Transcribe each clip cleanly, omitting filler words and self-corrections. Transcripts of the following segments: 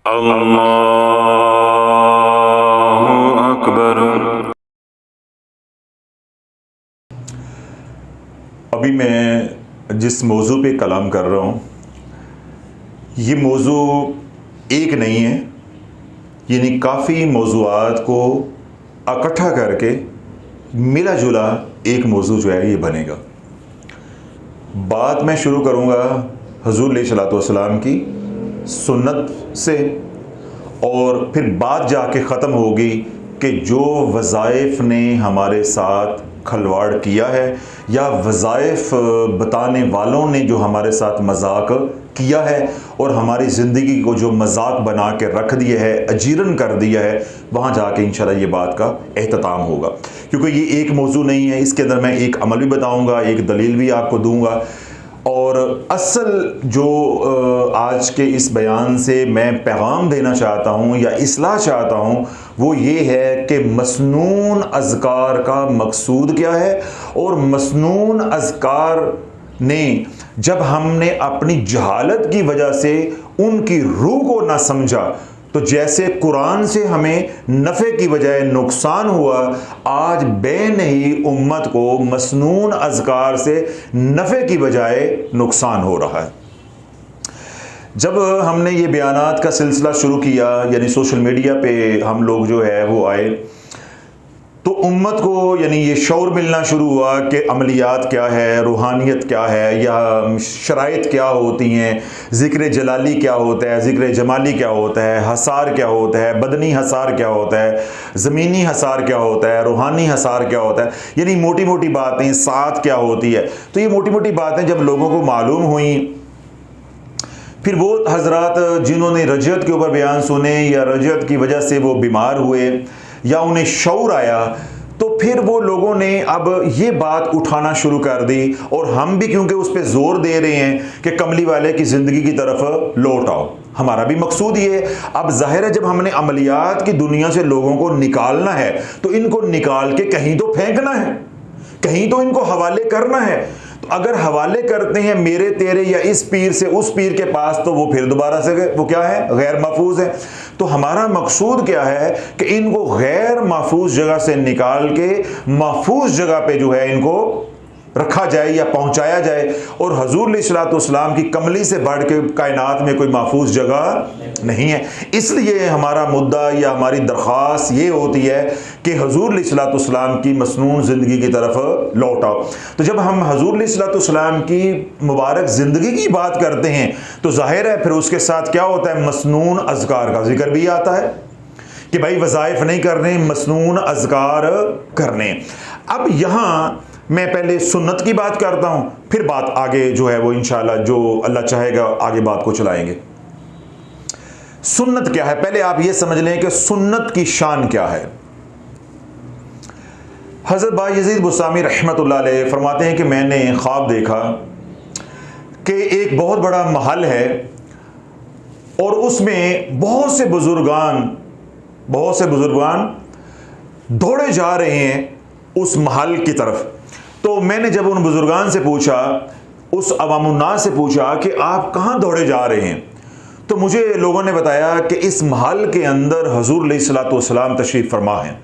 अल्लाहु अकबर। अभी मैं जिस मौजू पे कलाम कर रहा हूँ, ये मौजू एक नहीं है, यानी काफ़ी मौजूआत को इकट्ठा करके मिला जुला एक मौजू जो है ये बनेगा। बात मैं शुरू करूँगा हुज़ूर अलैहिस्सलाम की सुन्नत से, और फिर बात जाके ख़त्म होगी कि जो वज़ाइफ ने हमारे साथ खलवाड़ किया है या वज़ाइफ बताने वालों ने जो हमारे साथ मजाक किया है और हमारी ज़िंदगी को जो मजाक बना के रख दिया है, अजीरन कर दिया है, वहाँ जाके इंशाल्लाह ये बात का एहतताम होगा। क्योंकि ये एक मौजू नहीं है, इसके अंदर मैं एक अमल भी बताऊँगा, एक दलील भी आपको दूँगा। और असल जो आज के इस बयान से मैं पैगाम देना चाहता हूँ या इस्लाह चाहता हूँ, वो ये है कि मसनून अज़कार का मकसूद क्या है, और मसनून अज़कार ने जब हमने अपनी जहालत की वजह से उनकी रूह को ना समझा, तो जैसे कुरान से हमें नफ़े की बजाय नुकसान हुआ, आज बेनही उम्मत को मसनून अज़कार से नफ़े की बजाय नुकसान हो रहा है। जब हमने ये बयानात का सिलसिला शुरू किया, यानी सोशल मीडिया पे हम लोग जो है वो आए, तो उम्मत को यानी ये शौर मिलना शुरू हुआ कि अमलियात क्या है, रूहानियत क्या है, या शराइत क्या होती हैं, ज़िक्र जलाली क्या होता है, ज़िक्र जमाली क्या होता है, हसार क्या होता है, बदनी हसार क्या होता है, ज़मीनी हसार क्या होता है, रूहानी हसार क्या होता है, यानी मोटी मोटी बातें, साथ क्या होती है। तो ये मोटी मोटी बातें जब लोगों को मालूम हुई, फिर वो हजरात जिन्होंने रजत के ऊपर बयान सुने या रजत की वजह से वो बीमार हुए या उन्हें शऊर आया, तो फिर वो लोगों ने अब ये बात उठाना शुरू कर दी, और हम भी क्योंकि उस पर जोर दे रहे हैं कि कमली वाले की ज़िंदगी की तरफ लौट आओ, हमारा भी मकसूद ये है। अब जाहिर है जब हमने अमलियात की दुनिया से लोगों को निकालना है, तो इनको निकाल के कहीं तो फेंकना है, कहीं तो इनको हवाले करना है। तो अगर हवाले करते हैं मेरे तेरे या इस पीर से उस पीर के पास, तो वो फिर दोबारा से वो क्या है, गैर महफूज है। तो हमारा मकसूद क्या है कि इनको गैर महफूज जगह से निकाल के महफूज जगह पे जो है इनको रखा जाए या पहुंचाया जाए। और हुज़ूर अलैहिस्सलाम की कमली से बढ़ के कायनात में कोई महफूज जगह नहीं है। इसलिए हमारा मुद्दा या हमारी दरख्वास्त ये होती है कि हुज़ूर अलैहिस्सलाम की मसनून ज़िंदगी की तरफ लौट आओ। तो जब हम हुज़ूर अलैहिस्सलाम की मुबारक ज़िंदगी की बात करते हैं, तो जाहिर है फिर उसके साथ क्या होता है, मसनून अज़कार का जिक्र भी आता है कि भाई वज़ाइफ नहीं करने, मसनून अज़कार करने। अब यहाँ मैं पहले सुन्नत की बात करता हूं, फिर बात आगे जो है वो इंशाल्लाह जो अल्लाह चाहेगा आगे बात को चलाएंगे। सुन्नत क्या है, पहले आप ये समझ लें कि सुन्नत की शान क्या है। हज़रत बायज़ीद बुस्तामी रहमतुल्लाह अलैह फरमाते हैं कि मैंने ख्वाब देखा कि एक बहुत बड़ा महल है और उसमें बहुत से बुजुर्गान दौड़े जा रहे हैं उस महल की तरफ। तो मैंने जब उन बुजुर्गान से पूछा, उस अवामुन्नास से पूछा कि आप कहाँ दौड़े जा रहे हैं, तो मुझे लोगों ने बताया कि इस महल के अंदर हुज़ूर अलैहिस्सलाम तशरीफ़ फरमा हैं।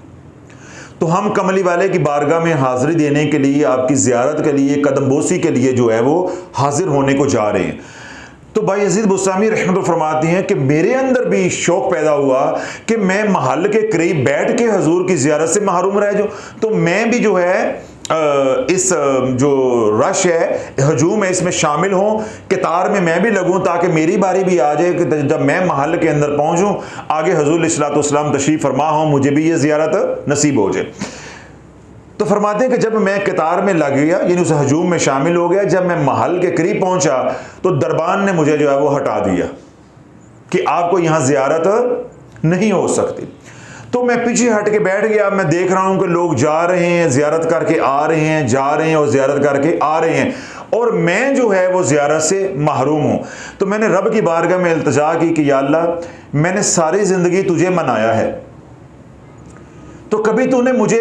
तो हम कमली वाले की बारगाह में हाज़िरी देने के लिए, आपकी ज़ियारत के लिए, कदमबोसी के लिए जो है वो हाजिर होने को जा रहे हैं। तो बायज़ीद बुस्तामी रहमतुल्लाह फरमाती हैं कि मेरे अंदर भी शौक़ पैदा हुआ कि मैं महल के करीब बैठ के हुज़ूर की ज़ियारत से महरूम रह जाऊँ। तो मैं भी जो है इस जो रश है, हजूम है, इसमें शामिल हूँ, कितार में मैं भी लगूँ, ताकि मेरी बारी भी आ जाए कि जब मैं महल के अंदर पहुँचूँ, आगे हुज़ूर अलैहिस्सलाम तशरीफ़ फरमा हो, मुझे भी ये ज़ियारत नसीब हो जाए। तो फरमाते हैं कि जब मैं कतार में लग गया, यानी उस हजूम में शामिल हो गया, जब मैं महल के करीब पहुंचा, तो दरबान ने मुझे जो है वो हटा दिया कि आपको यहां ज़ियारत नहीं हो सकती। तो मैं पीछे हट के बैठ गया। मैं देख रहा हूं कि लोग जा रहे हैं, ज़ियारत करके आ रहे हैं, जा रहे हैं और ज़ियारत करके आ रहे हैं, और मैं जो है वो ज़ियारत से महरूम हूं। तो मैंने रब की बारगाह में इल्तिजा की कि या अल्लाह, मैंने सारी ज़िंदगी तुझे मनाया है, तो कभी तूने मुझे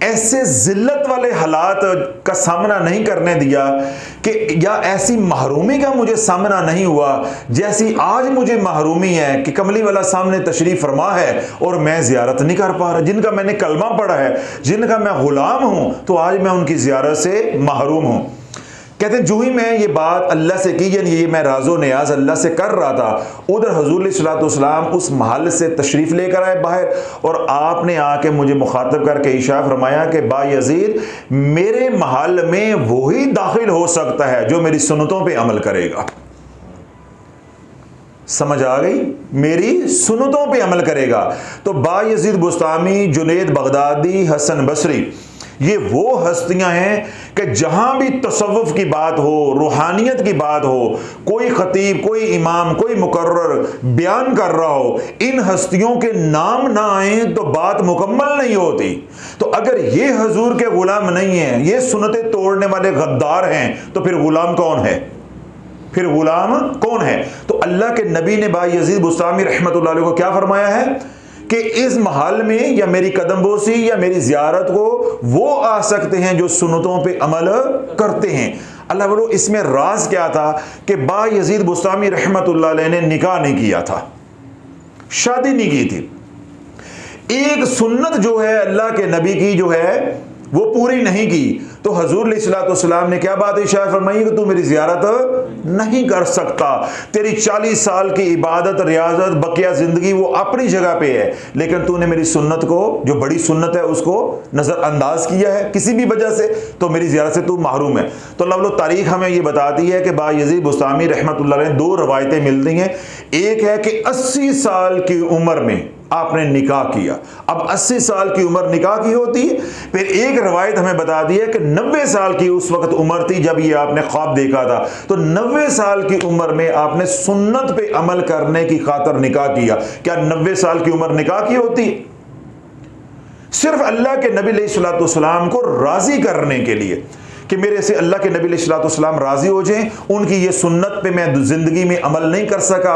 ऐसे जिल्लत वाले हालात का सामना नहीं करने दिया कि या ऐसी महरूमी का मुझे सामना नहीं हुआ जैसी आज मुझे महरूमी है कि कमली वाला सामने तशरीफ फरमा है और मैं ज़ियारत नहीं कर पा रहा। जिनका मैंने कलमा पढ़ा है, जिनका मैं गुलाम हूं, तो आज मैं उनकी ज़ियारत से महरूम हूं। कहते हैं जो ही मैं ये बात अल्लाह से की, यानी ये मैं राजो नियाज अल्लाह से कर रहा था, उधर हुजूर अलैहिस्सलाम उस महल से तशरीफ़ लेकर आए बाहर, और आपने आके मुझे मुखातब करके इशा फरमाया कि बा यजीद, मेरे महल में वही दाखिल हो सकता है जो मेरी सुन्नतों पे अमल करेगा। समझ आ गई? मेरी सुन्नतों पे अमल करेगा। तो Bayazid Bustami, Junaid Baghdadi, Hasan Basri, ये वो हस्तियां हैं कि जहां भी तसव्वुफ की बात हो, रूहानियत की बात हो, कोई खतीब, कोई इमाम, कोई मुकर्रर बयान कर रहा हो, इन हस्तियों के नाम ना आए तो बात मुकम्मल नहीं होती। तो अगर ये हुजूर के गुलाम नहीं है, ये सुन्नतें तोड़ने वाले गद्दार हैं, तो फिर गुलाम कौन है? फिर गुलाम कौन है? तो अल्लाह के नबी ने बा यजीद बुस्तामी रहमतुल्लाह अलैह को क्या फरमाया है कि इस महल में या मेरी कदमबोसी या मेरी ज़ियारत को वो आ सकते हैं जो सुन्नतों पे अमल करते हैं। अल्लाह बोलो, इसमें राज क्या था कि बा यजीद बुस्तामी रहमतुल्लाह अलैह ने निकाह नहीं किया था, शादी नहीं की थी। एक सुन्नत जो है अल्लाह के नबी की जो है वो पूरी नहीं की, तो हुजूर अलैहिस्सलाम ने क्या बात इशारा फरमाई कि तू मेरी ज़ियारत नहीं कर सकता। तेरी 40 साल की इबादत, रियाजत, बकिया ज़िंदगी वो अपनी जगह पे है, लेकिन तूने मेरी सुन्नत को, जो बड़ी सुन्नत है, उसको नज़रअंदाज किया है किसी भी वजह से, तो मेरी ज़ियारत से तू महरूम है। तो अल्लाह तारीख़ हमें ये बताती है कि बा यजीद बुस्तामी रहमतुल्लाह अलैह दो रवायतें मिलती हैं। एक है कि 80 साल की उम्र में आपने निकाह किया। अब 80 साल की उम्र निकाह की होती है। फिर एक रवायत हमें बता दी है कि 90 साल की उस वक्त उम्र थी जब ये आपने ख्वाब देखा था। तो 90 साल की उम्र में आपने सुन्नत पे अमल करने की खातिर निकाह किया। क्या 90 साल की उम्र निकाह की होती? सिर्फ अल्लाह के नबी अलैहिस्सलाम को राजी करने के लिए कि मेरे से अल्लाह के नबी अलैहिस्सलाम राजी हो जाएं। उनकी ये सुन्नत पे मैं जिंदगी में अमल नहीं कर सका,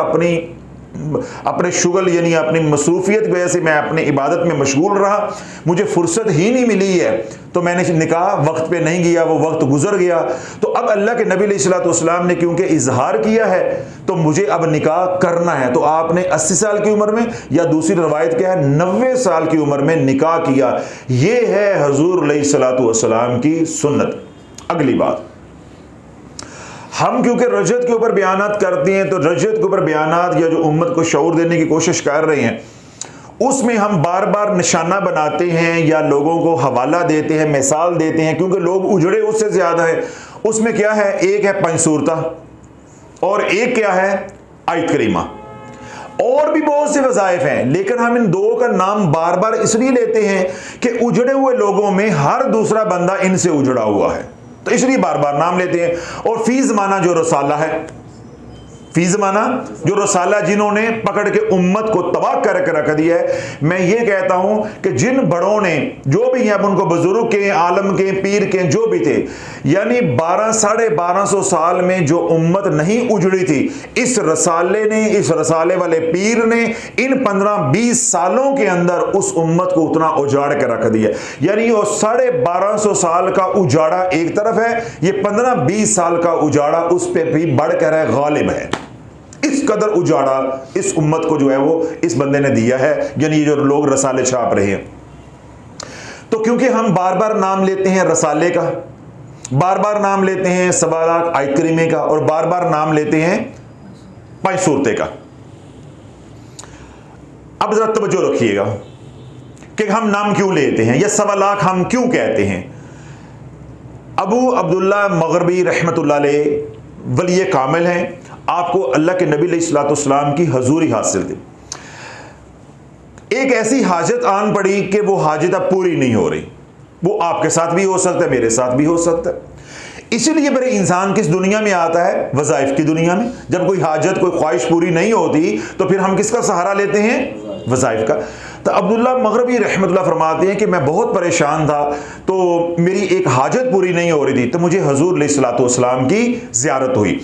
अपने शुगल यानी अपनी मसरूफियत की वजह से मैं अपनी इबादत में मशगूल रहा, मुझे फुर्सत ही नहीं मिली है, तो मैंने निकाह वक्त पे नहीं किया, वो वक्त गुजर गया। तो अब अल्लाह के नबी अलैहिस्सलाम ने क्योंकि इजहार किया है तो मुझे अब निकाह करना है। तो आपने 80 साल की उम्र में, या दूसरी रवायत क्या है 90 साल की उम्र में निकाह किया। ये है हुजूर अलैहिस्सलाम की सुन्नत। अगली बात, हम क्योंकि रजत के ऊपर बयानात करते हैं, तो रजत के ऊपर बयानात या जो उम्मत को शऊर देने की कोशिश कर रहे हैं, उसमें हम बार बार निशाना बनाते हैं या लोगों को हवाला देते हैं, मिसाल देते हैं, क्योंकि लोग उजड़े उससे ज़्यादा है। उसमें क्या है, एक है पंचसूरता और एक क्या है आयत करीमा, और भी बहुत से वज़ाइफ हैं, लेकिन हम इन दो का नाम बार बार इसलिए लेते हैं कि उजड़े हुए लोगों में हर दूसरा बंदा इनसे उजड़ा हुआ है, तो इसलिए बार बार नाम लेते हैं। और फी ज़माना जो रसाला है, फी ज़माना जो रसाला जिन्होंने पकड़ के उम्मत को तबाह करके रख दिया है, मैं ये कहता हूं कि जिन बड़ों ने, जो भी हैं, अब उनको बुजुर्ग के, आलम के, पीर के, जो भी थे, यानी 1200-1250 साल में जो उम्मत नहीं उजड़ी थी, इस रसाले ने, इस रसाले वाले पीर ने इन 15-20 सालों के अंदर उस उम्मत को उतना उजाड़ के रख दिया। यानी वो 1250 साल का उजाड़ा एक तरफ है, ये 15-20 साल का उजाड़ा उस पर भी बढ़कर है, गालिब है। इस कदर उजाड़ा इस उम्मत को जो है वो इस बंदे ने दिया है, यानी जो लोग रसाले छाप रहे हैं। तो क्योंकि हम बार बार नाम लेते हैं रसाले का, बार बार नाम लेते हैं सवालात आयत करीमे का, और बार बार नाम लेते हैं पांच सूरते का। अब जरा तवज्जो रखिएगा कि हम नाम क्यों लेते हैं या सवालात हम क्यों कहते हैं। अबू अब्दुल्ला मगरबी रहमतुल्लाह अलैह वली कामिल हैं, आपको अल्लाह के नबी अलैहिस्सलाम की हजूरी हासिल थी। एक ऐसी हाजत आन पड़ी कि वो हाजत अब पूरी नहीं हो रही। वो आपके साथ भी हो सकता है, मेरे साथ भी हो सकता है। इसीलिए मेरे इंसान किस दुनिया में आता है, वज़ाइफ की दुनिया में। जब कोई हाजत, कोई ख्वाहिश पूरी नहीं होती तो फिर हम किसका सहारा लेते हैं, वज़ाइफ का। तो अब्दुल्ला मगरबी रहमतुल्लाह फरमाते हैं कि मैं बहुत परेशान था, तो मेरी एक हाजत पूरी नहीं हो रही थी, तो मुझे हुजूर अलैहिस्सलाम की ज़ियारत हुई।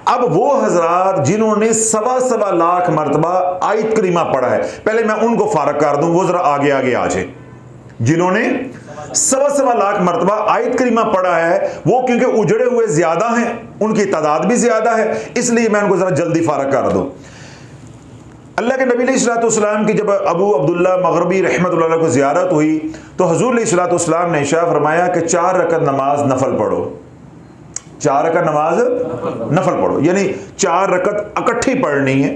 अब वो हजरात जिन्होंने 1.25 लाख मरतबा आयत करीमा पढ़ा है, पहले मैं उनको फारग कर दूं, वो जरा आगे आगे आ जाए। जिन्होंने सवा लाख मरतबा आयत करीमा पढ़ा है, वो क्योंकि उजड़े हुए ज्यादा हैं, उनकी तादाद भी ज्यादा है, इसलिए मैं उनको जरा जल्दी फारग कर दूं। अल्लाह के नबी अलैहिस्सलाम की जब अबू अब्दुल्ला मगरबी रहमतुल्लाह अलैह को ज़ियारत हुई तो हुज़ूर अलैहिस्सलाम ने इरशाद फरमाया कि 4 रकत नमाज नफल पढ़ो, 4 रकत नमाज नफल पढ़ो, यानी 4 रकत इकट्ठी पढ़नी है,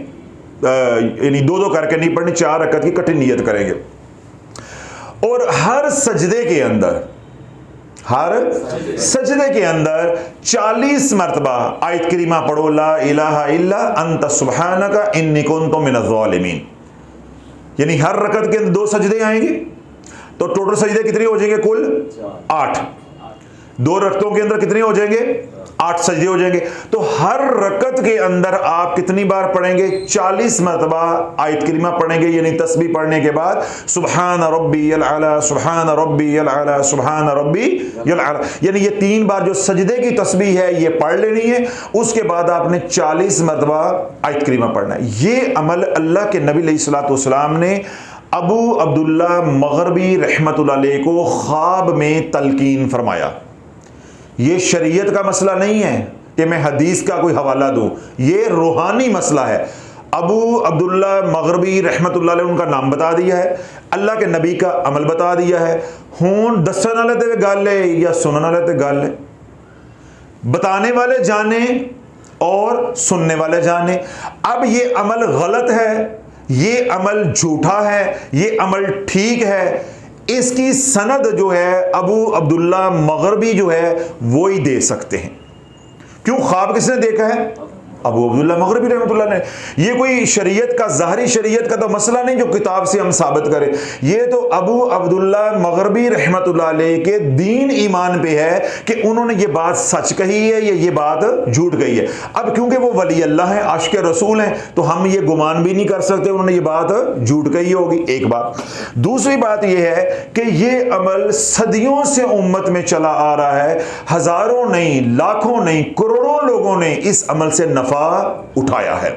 यानी 2-2 करके नहीं पढ़नी, 4 रकत की इकट्ठी नियत करेंगे। और हर सजदे के अंदर, हर सजदे के अंदर 40 मरतबा आयत करीमा पढ़ो, ला इलाहा इल्ला अंत सुब्हानका इन्नी कुन्तु मिनज़ ज़ालिमीन। यानी हर रकत के अंदर 2 सजदे आएंगे, तो टोटल सजदे कितने हो जाएंगे? कुल 8। 2 रकतों के अंदर कितने हो जाएंगे? 8 सजदे हो जाएंगे। तो हर रकत के अंदर आप कितनी बार पढ़ेंगे? 40 मरतबा आयत करीमा पढ़ेंगे, यानी तस्बीह पढ़ने के बाद सुब्हान रब्बियल आला, सुब्हान रब्बियल आला, सुब्हान रब्बियल आला, यानी ये 3 बार जो सजदे की तस्बीह है ये पढ़ लेनी है। उसके बाद आपने 40 मरतबा आयत करीमा पढ़ना है। ये अमल अल्लाह के नबी अलैहिस्सलाम ने अबू अब्दुल्ला मगरबी रहमतुल्लाह अलैह को ख्वाब में तलकीन फरमाया। ये शरीयत का मसला नहीं है कि मैं हदीस का कोई हवाला दूं, ये रूहानी मसला है। अबू अब्दुल्ला मगरबी रहमतुल्लाह अलैह उनका नाम बता दिया है, अल्लाह के नबी का अमल बता दिया है। हुन दसन वाले ते गल है या सुनने वाले ते गल है, बताने वाले जाने और सुनने वाले जाने। अब ये अमल गलत है, ये अमल झूठा है, ये अमल ठीक है, इसकी सनद जो है अबू अब्दुल्ला मगरबी जो है वो ही दे सकते हैं। क्यों? ख्वाब किसने देखा है? अबू अब्दुल्ला मगरबी रहमतुल्लाह ने। ये कोई शरीयत का, ज़ाहरी शरीयत का तो मसला नहीं जो किताब से हम साबित करें, ये तो अबू अब्दुल्ला मगरबी रहमतुल्लाह अलैह के दीन ईमान पे है कि उन्होंने ये बात सच कही है या ये बात झूठ कही है। अब क्योंकि वो वली अल्लाह है, आशिक रसूल हैं, तो हम ये गुमान भी नहीं कर सकते उन्होंने ये बात झूठ कही होगी, एक बात। दूसरी बात ये है कि ये अमल सदियों से उम्मत में चला आ रहा है, हजारों नहीं, लाखों नहीं, करोड़ों लोगों ने इस अमल से उठाया है।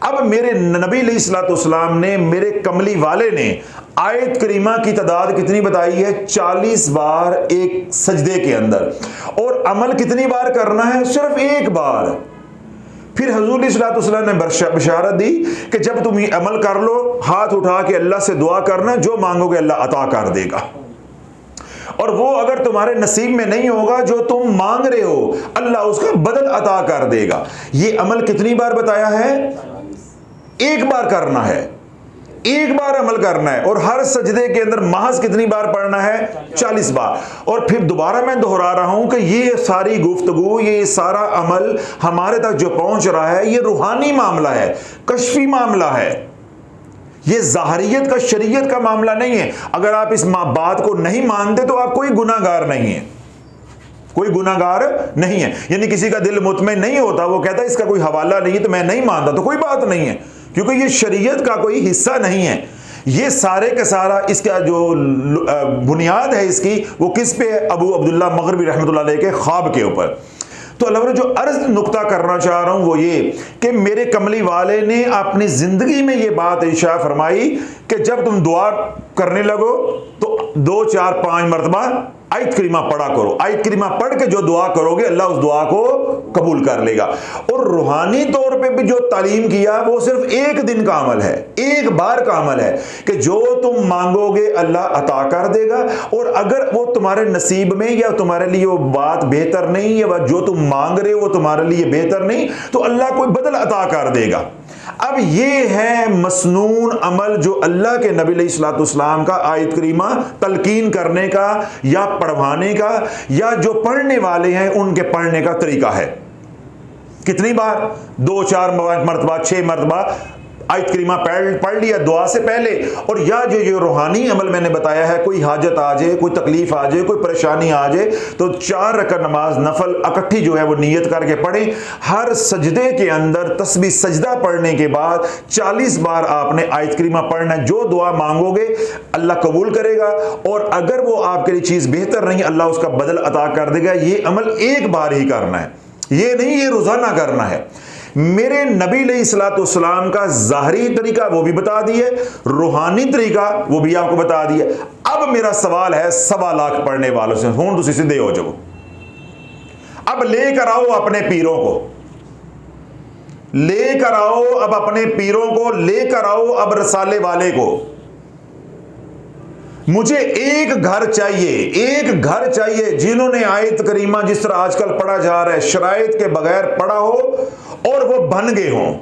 अब मेरे नबी अलैहिस्सलाम ने, मेरे कमली वाले ने आयत करीमा की तादाद कितनी बताई है? 40 बार एक सजदे के अंदर। और अमल कितनी बार करना है? सिर्फ 1 बार। फिर हुज़ूर अलैहिस्सलाम ने बशारत दी कि जब तुम ये अमल कर लो, हाथ उठा के अल्लाह से दुआ करना, जो मांगोगे अल्लाह अता कर देगा। और वो अगर तुम्हारे नसीब में नहीं होगा जो तुम मांग रहे हो, अल्लाह उसका बदल अता कर देगा। ये अमल कितनी बार बताया है? 1 बार करना है, 1 बार अमल करना है। और हर सजदे के अंदर महज कितनी बार पढ़ना है? 40 बार। और फिर दोबारा मैं दोहरा रहा हूं कि ये सारी गुफ्तगू, ये सारा अमल हमारे तक जो पहुंच रहा है, ये रूहानी मामला है, कश्फी मामला है, ये ज़ाहरियत का, शरीयत का मामला नहीं है। अगर आप इस बात को नहीं मानते तो आप कोई गुनाहगार नहीं है, कोई गुनाहगार नहीं है। यानी किसी का दिल मुतमईन नहीं होता, वो कहता है इसका कोई हवाला नहीं है तो मैं नहीं मानता, तो कोई बात नहीं है, क्योंकि ये शरीयत का कोई हिस्सा नहीं है। ये सारे का सारा इसका जो बुनियाद है इसकी, वो किस पे है? अबू अब्दुल्ला मगरबी रहमतुल्लाह अलैह के ख्वाब के ऊपर। तो अल्लाह ने जो अर्ज नुक्ता करना चाह रहा हूं वो ये कि मेरे कमली वाले ने अपनी जिंदगी में ये बात इरशा फरमाई कि जब तुम दुआ करने लगो तो 2, 4, 5 मरतबा आयत करीमा पढ़ा करो। आयत करीमा पढ़ के जो दुआ करोगे अल्लाह उस दुआ को कबूल कर लेगा। और रूहानी तौर पे भी जो तालीम किया वो सिर्फ 1 दिन का अमल है, 1 बार का अमल है कि जो तुम मांगोगे अल्लाह अता कर देगा। और अगर वो तुम्हारे नसीब में या तुम्हारे लिए वो बात बेहतर नहीं, या जो तुम मांग रहे हो वो तुम्हारे लिए बेहतर नहीं, तो अल्लाह कोई बदल अता कर देगा। अब ये है मसनून अमल जो अल्लाह के नबी अलैहिस्सलाम का आयत करीमा तलकीन करने का या पढ़वाने का, या जो पढ़ने वाले हैं उनके पढ़ने का तरीका है। कितनी बार? 2, 4 मरतबा, 6 मरतबा आयत करीमा पढ़ लिया दुआ से पहले। और या जो रूहानी अमल मैंने बताया है, कोई हाजत आ जाए, कोई तकलीफ आ जाए, कोई परेशानी आ जाए, तो 4 रकअत नमाज नफल इकट्ठी जो है वो नियत करके पढ़ें। हर सजदे के अंदर तस्बीह सजदा पढ़ने के बाद 40 बार आपने आयत करीमा पढ़ना है। जो दुआ मांगोगे अल्लाह कबूल करेगा, और अगर वो आपके लिए चीज़ बेहतर नहीं, अल्लाह उसका बदल अता कर देगा। ये अमल 1 बार ही करना है, ये नहीं ये रोज़ाना करना है। मेरे नबी अलैहिस्सलाम का ज़ाहरी तरीका वो भी बता दिए, रूहानी तरीका वो भी आपको बता दिए। अब मेरा सवाल है 1.25 लाख पढ़ने वालों से, हूं तुम सीधे हो जाओ, अब लेकर आओ अपने पीरों को, लेकर आओ अब अपने पीरों को, लेकर आओ अब रसाले वाले को। मुझे एक घर चाहिए, एक घर चाहिए जिन्होंने आयत करीमा जिस तरह आजकल पढ़ा जा रहा है शराइत के बगैर पढ़ा हो और वो बन गए हों।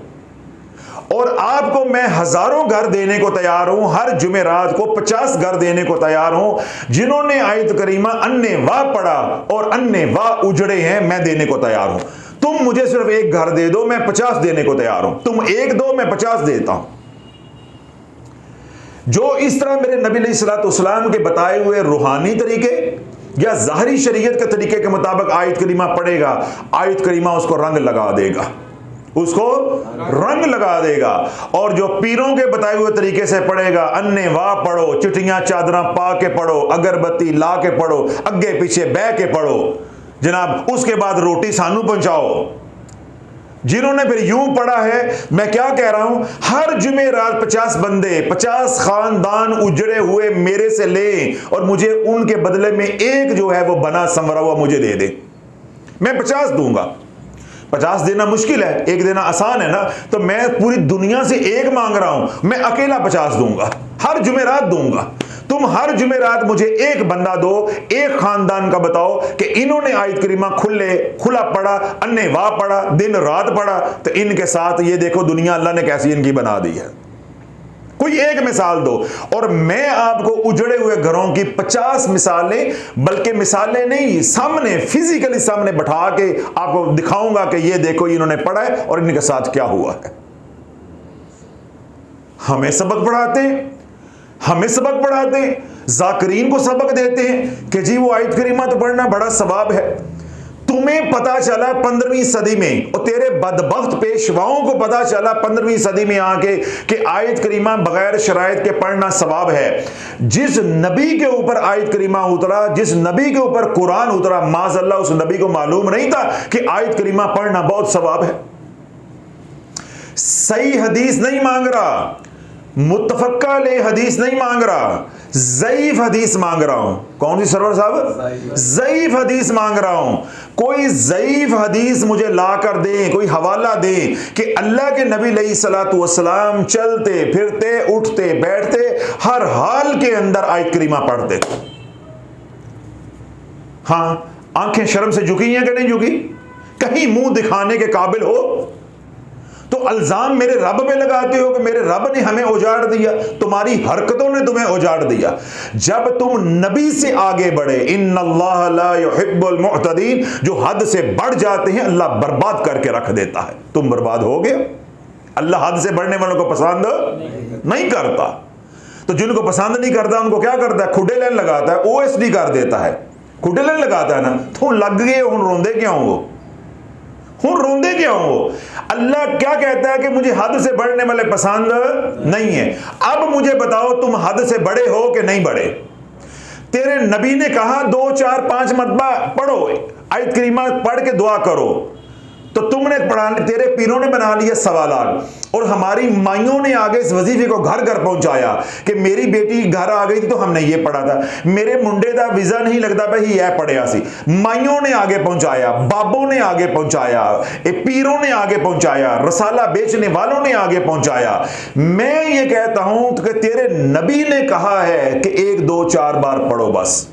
और आपको मैं हजारों घर देने को तैयार हूं, हर जुमेरात को 50 घर देने को तैयार हूं जिन्होंने आयत करीमा अन्ने वाह पढ़ा और अन्ने वाह उजड़े हैं, मैं देने को तैयार हूं। तुम मुझे सिर्फ एक घर दे दो, मैं 50 देने को तैयार हूं। तुम एक दो, मैं 50 देता हूं। जो इस तरह मेरे नबी अलैहिस्सलाम के बताए हुए रूहानी तरीके या ज़ाहरी शरीयत के तरीके के मुताबिक आयत करीमा पढ़ेगा, आयत करीमा उसको रंग लगा देगा, उसको रंग लगा देगा। और जो पीरों के बताए हुए तरीके से पढ़ेगा, अन्ने वाह पढ़ो, चिटियां चादरा पा के पढ़ो, अगरबत्ती ला के पढ़ो, अगे पीछे बह के पढ़ो जनाब, उसके बाद रोटी सानू पहुंचाओ। जिन्होंने फिर यूं पढ़ा है, मैं क्या कह रहा हूं, हर जुमेरात 50 बंदे, 50 खानदान उजड़े हुए मेरे से लें और मुझे उनके बदले में एक जो है वो बना संवरा हुआ मुझे दे दे, मैं 50 दूंगा। 50 देना मुश्किल है, एक देना आसान है ना, तो मैं पूरी दुनिया से एक मांग रहा हूं, मैं अकेला 50 दूंगा, हर जुमेरात दूंगा। तुम हर जुमेरात मुझे एक बंदा दो, एक खानदान का बताओ कि इन्होंने आयत करीमा खुला पढ़ा, अन्ने वाह पढ़ा, दिन रात पढ़ा, तो इनके साथ ये देखो दुनिया अल्लाह ने कैसी इनकी बना दी है। कोई एक मिसाल दो और मैं आपको उजड़े हुए घरों की 50 मिसालें, बल्कि मिसालें नहीं, सामने फिजिकली सामने बैठा के आपको दिखाऊंगा कि ये देखो इन्होंने पढ़ा है और इनके साथ क्या हुआ है। हमें सबक पढ़ाते हैं, हमें सबक पढ़ाते हैं, जाकिरीन को सबक देते हैं कि जी वो आयत करीमा तो पढ़ना बड़ा सवाब है। तुम्हें पता चला 15वीं सदी में, और तेरे बदबख्त पेशवाओं को पता चला 15वीं सदी में आके कि आयत करीमा बगैर शराइत के पढ़ना सवाब है। जिस नबी के ऊपर आयत करीमा उतरा, जिस नबी के ऊपर कुरान उतरा, माज़अल्लाह उस नबी को मालूम नहीं था कि आयत करीमा पढ़ना बहुत सवाब है। सही हदीस नहीं मांग रहा, मुत्तफ़क़ा ले हदीस नहीं मांग रहा, ज़ईफ़ हदीस मांग रहा हूं। कौन सी सरवर साहब? ज़ईफ़ हदीस मांग रहा हूं। कोई ज़ईफ़ हदीस मुझे ला कर दे, कोई हवाला दे कि अल्लाह के नबी अलैहिस्सलातु वस्सलाम चलते फिरते उठते बैठते हर हाल के अंदर आयत करीमा पढ़ते। हाँ, आंखें शर्म से झुकी हैं कि नहीं झुकी? कहीं मुंह दिखाने के काबिल हो तो अल्जाम मेरे रब पे लगाते हो कि मेरे रब ने हमें उजाड़ दिया, तुम्हारी हरकतों ने तुम्हें उजाड़ दिया। जब तुम नबी से आगे बढ़े, इन्नल्लाह ला युहिब्बुल मुअतदीन, जो हद से बढ़ जाते हैं अल्लाह बर्बाद करके रख देता है। तुम बर्बाद हो गए। अल्लाह हद से बढ़ने वालों को पसंद नहीं करता। तो जिनको पसंद नहीं करता उनको क्या करता है? खुडे लाइन लगाता है, OSD कर देता है। खुडे लाइन लगाता है ना, तो लग गए, हूं रोंदे क्यों हो? हूं रोंदे क्यों हो? अल्लाह क्या कहता है कि मुझे हद से बढ़ने वाले पसंद नहीं है। अब मुझे बताओ तुम हद से बड़े हो कि नहीं बड़े? तेरे नबी ने कहा 2 4 5 मरतबा पढ़ो, आयत करीमा पढ़ के दुआ करो, तो तुमने पढ़ा, तेरे पीरों ने बना लिया 1.25 लाख, और हमारी माइयों ने आगे इस वजीफे को घर घर पहुंचाया कि मेरी बेटी घर आ गई थी तो हमने ये पढ़ा था, मेरे मुंडे का वीजा नहीं लगता भाई यह पढ़िया सी। माइयों ने आगे पहुंचाया, बाबों ने आगे पहुंचाया, पीरों ने आगे पहुंचाया, रसाला बेचने वालों ने आगे पहुंचाया। मैं ये कहता हूं कि तेरे नबी ने कहा है कि 1 2 4 बार पढ़ो बस।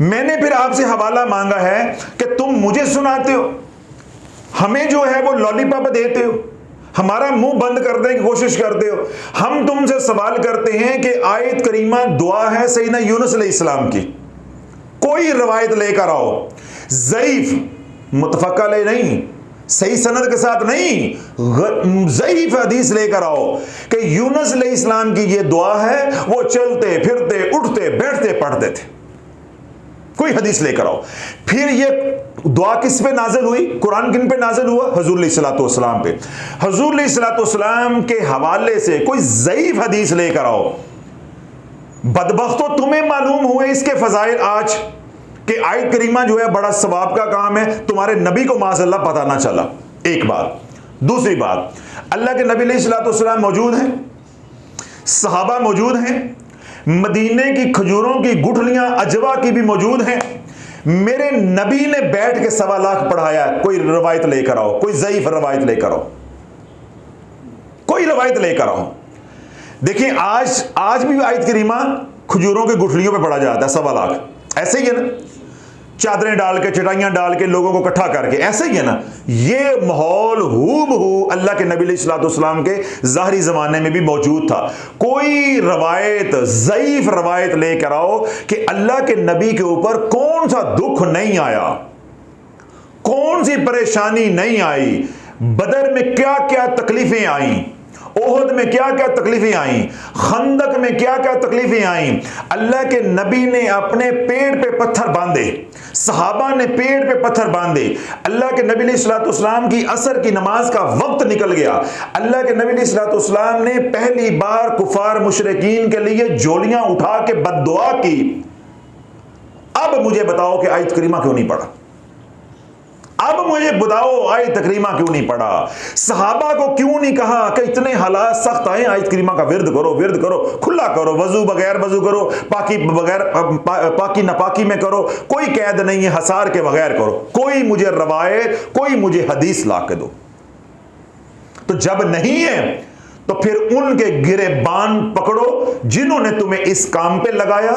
मैंने फिर आपसे हवाला मांगा है कि तुम मुझे सुनाते हो, हमें जो है वो लॉलीपॉप देते हो, हमारा मुंह बंद करने की कोशिश करते हो। हम तुमसे सवाल करते हैं कि आयत करीमा दुआ है सैयदना यूनुस अलैहिस्सलाम की, कोई रवायत लेकर आओ, ज़ईफ मुतफ़क़ा ले नहीं, सही सनद के साथ नहीं, ज़ईफ हदीस लेकर आओ कि यूनुस अलैहिस्सलाम की ये दुआ है, वो चलते फिरते उठते बैठते पढ़ते थे। कोई हदीस लेकर आओ। फिर ये दुआ किस पे नाज़िल हुई? कुरान किन पे नाज़िल हुआ? हुज़ूर अलैहिस्सलातु वस्सलाम पे। हुज़ूर अलैहिस्सलातु वस्सलाम के हवाले से कोई ज़ईफ़ हदीस लेकर आओ। बदबख्तो तुम्हें मालूम हुए इसके फजाइल आज, कि आयत करीमा जो है बड़ा सवाब का काम है, तुम्हारे नबी को माज़अल्लाह पता ना चला। एक बात। दूसरी बात, अल्लाह के नबी अलैहिस्सलाम मौजूद हैं, सहाबा मौजूद हैं, मदीने की खजूरों की गुठलियां अजवा की भी मौजूद हैं। मेरे नबी ने बैठ के 1.25 लाख पढ़ाया। कोई रवायत लेकर आओ, कोई ज़ईफ रवायत लेकर आओ, कोई रवायत लेकर आओ। देखिए आज भी आयत करीमा खजूरों की गुठलियों पे पढ़ा जाता है 1.25 लाख। ऐसे ही है ना, चादरें डाल के, चटाइयां डाल के, लोगों को इकट्ठा करके, ऐसे ही है ना। ये माहौल हूबहू अल्लाह के नबी अलैहिस्सलाम के ज़ाहरी ज़माने में भी मौजूद था। कोई रवायत, ज़ईफ रवायत लेकर आओ कि अल्लाह के नबी के ऊपर कौन सा दुख नहीं आया, कौन सी परेशानी नहीं आई, बदर में क्या क्या तकलीफें आई, ओहद में क्या क्या तकलीफें आई, खंदक में क्या क्या तकलीफें आई। अल्लाह के नबी ने अपने पेड़ पे पत्थर बांधे, सहाबा ने पेड़ पे पत्थर बांधे। अल्लाह के नबी अलैहिस्सलाम की असर की नमाज का वक्त निकल गया। अल्लाह के नबी अलैहिस्सलाम ने पहली बार कुफार मुशरिकीन के लिए झोलियां उठा के बद्दुआ की। अब मुझे बताओ कि आयत करीमा क्यों नहीं पढ़ा? अब मुझे बताओ आयत करीमा क्यों नहीं पढ़ा? सहाबा को क्यों नहीं कहा कि इतने हालात सख्त आए, आयत करीमा का विर्द करो, विर्द करो, खुला करो, वजू बगैर वजू करो, पाकी बगैर पाकी नापाकी में करो, कोई कैद नहीं है, हसार के बगैर करो। कोई मुझे रवायत, कोई मुझे हदीस ला के दो। तो जब नहीं है तो फिर उनके गिरेबान पकड़ो जिन्होंने तुम्हें इस काम पे लगाया।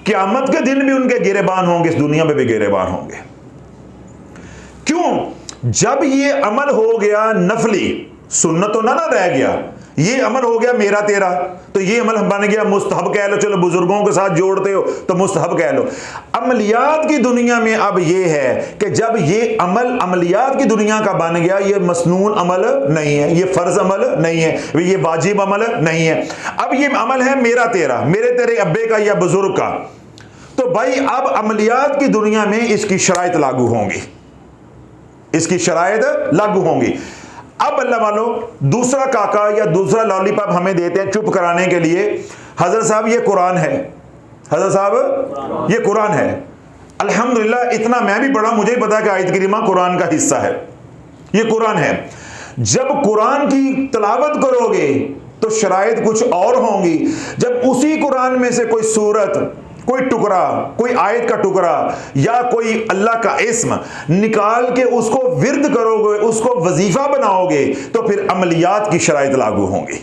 क़यामत के दिन भी उनके गिरेबान होंगे, इस दुनिया में भी गिरेबान होंगे। क्यों? जब ये अमल हो गया नफली, सुन्नत तो ना रह गया, ये अमल हो गया मेरा तेरा, तो ये अमल बन गया मुस्तहब कह लो। चलो बुजुर्गों के साथ जोड़ते हो तो मुस्तहब कह लो। अमलियात की दुनिया में अब ये है कि जब ये अमल अमलियात की दुनिया का बन गया, ये मसनून अमल नहीं है, ये फर्ज अमल नहीं है, ये वाजिब अमल नहीं है। अब ये अमल है मेरा तेरा, मेरे तेरे अब्बे का या बुजुर्ग का। तो भाई अब अमलियात की दुनिया में इसकी शराइत लागू होंगी, इसकी शराइत लागू होंगी। अब अल्लाह वालों दूसरा काका या दूसरा लॉलीपॉप हमें देते हैं चुप कराने के लिए। हजरत साहब ये कुरान है, हजरत साहब ये कुरान है। अल्हम्दुलिल्लाह इतना मैं भी पढ़ा, मुझे ही पता कि आयत करीमा कुरान का हिस्सा है, ये कुरान है। जब कुरान की तिलावत करोगे तो शराइत कुछ और होंगी। जब उसी कुरान में से कोई सूरत, कोई टुकड़ा, कोई आयत का टुकड़ा या कोई अल्लाह का इस्म निकाल के उसको विर्द करोगे, उसको वजीफा बनाओगे, तो फिर अमलियात की शराइत लागू होंगी,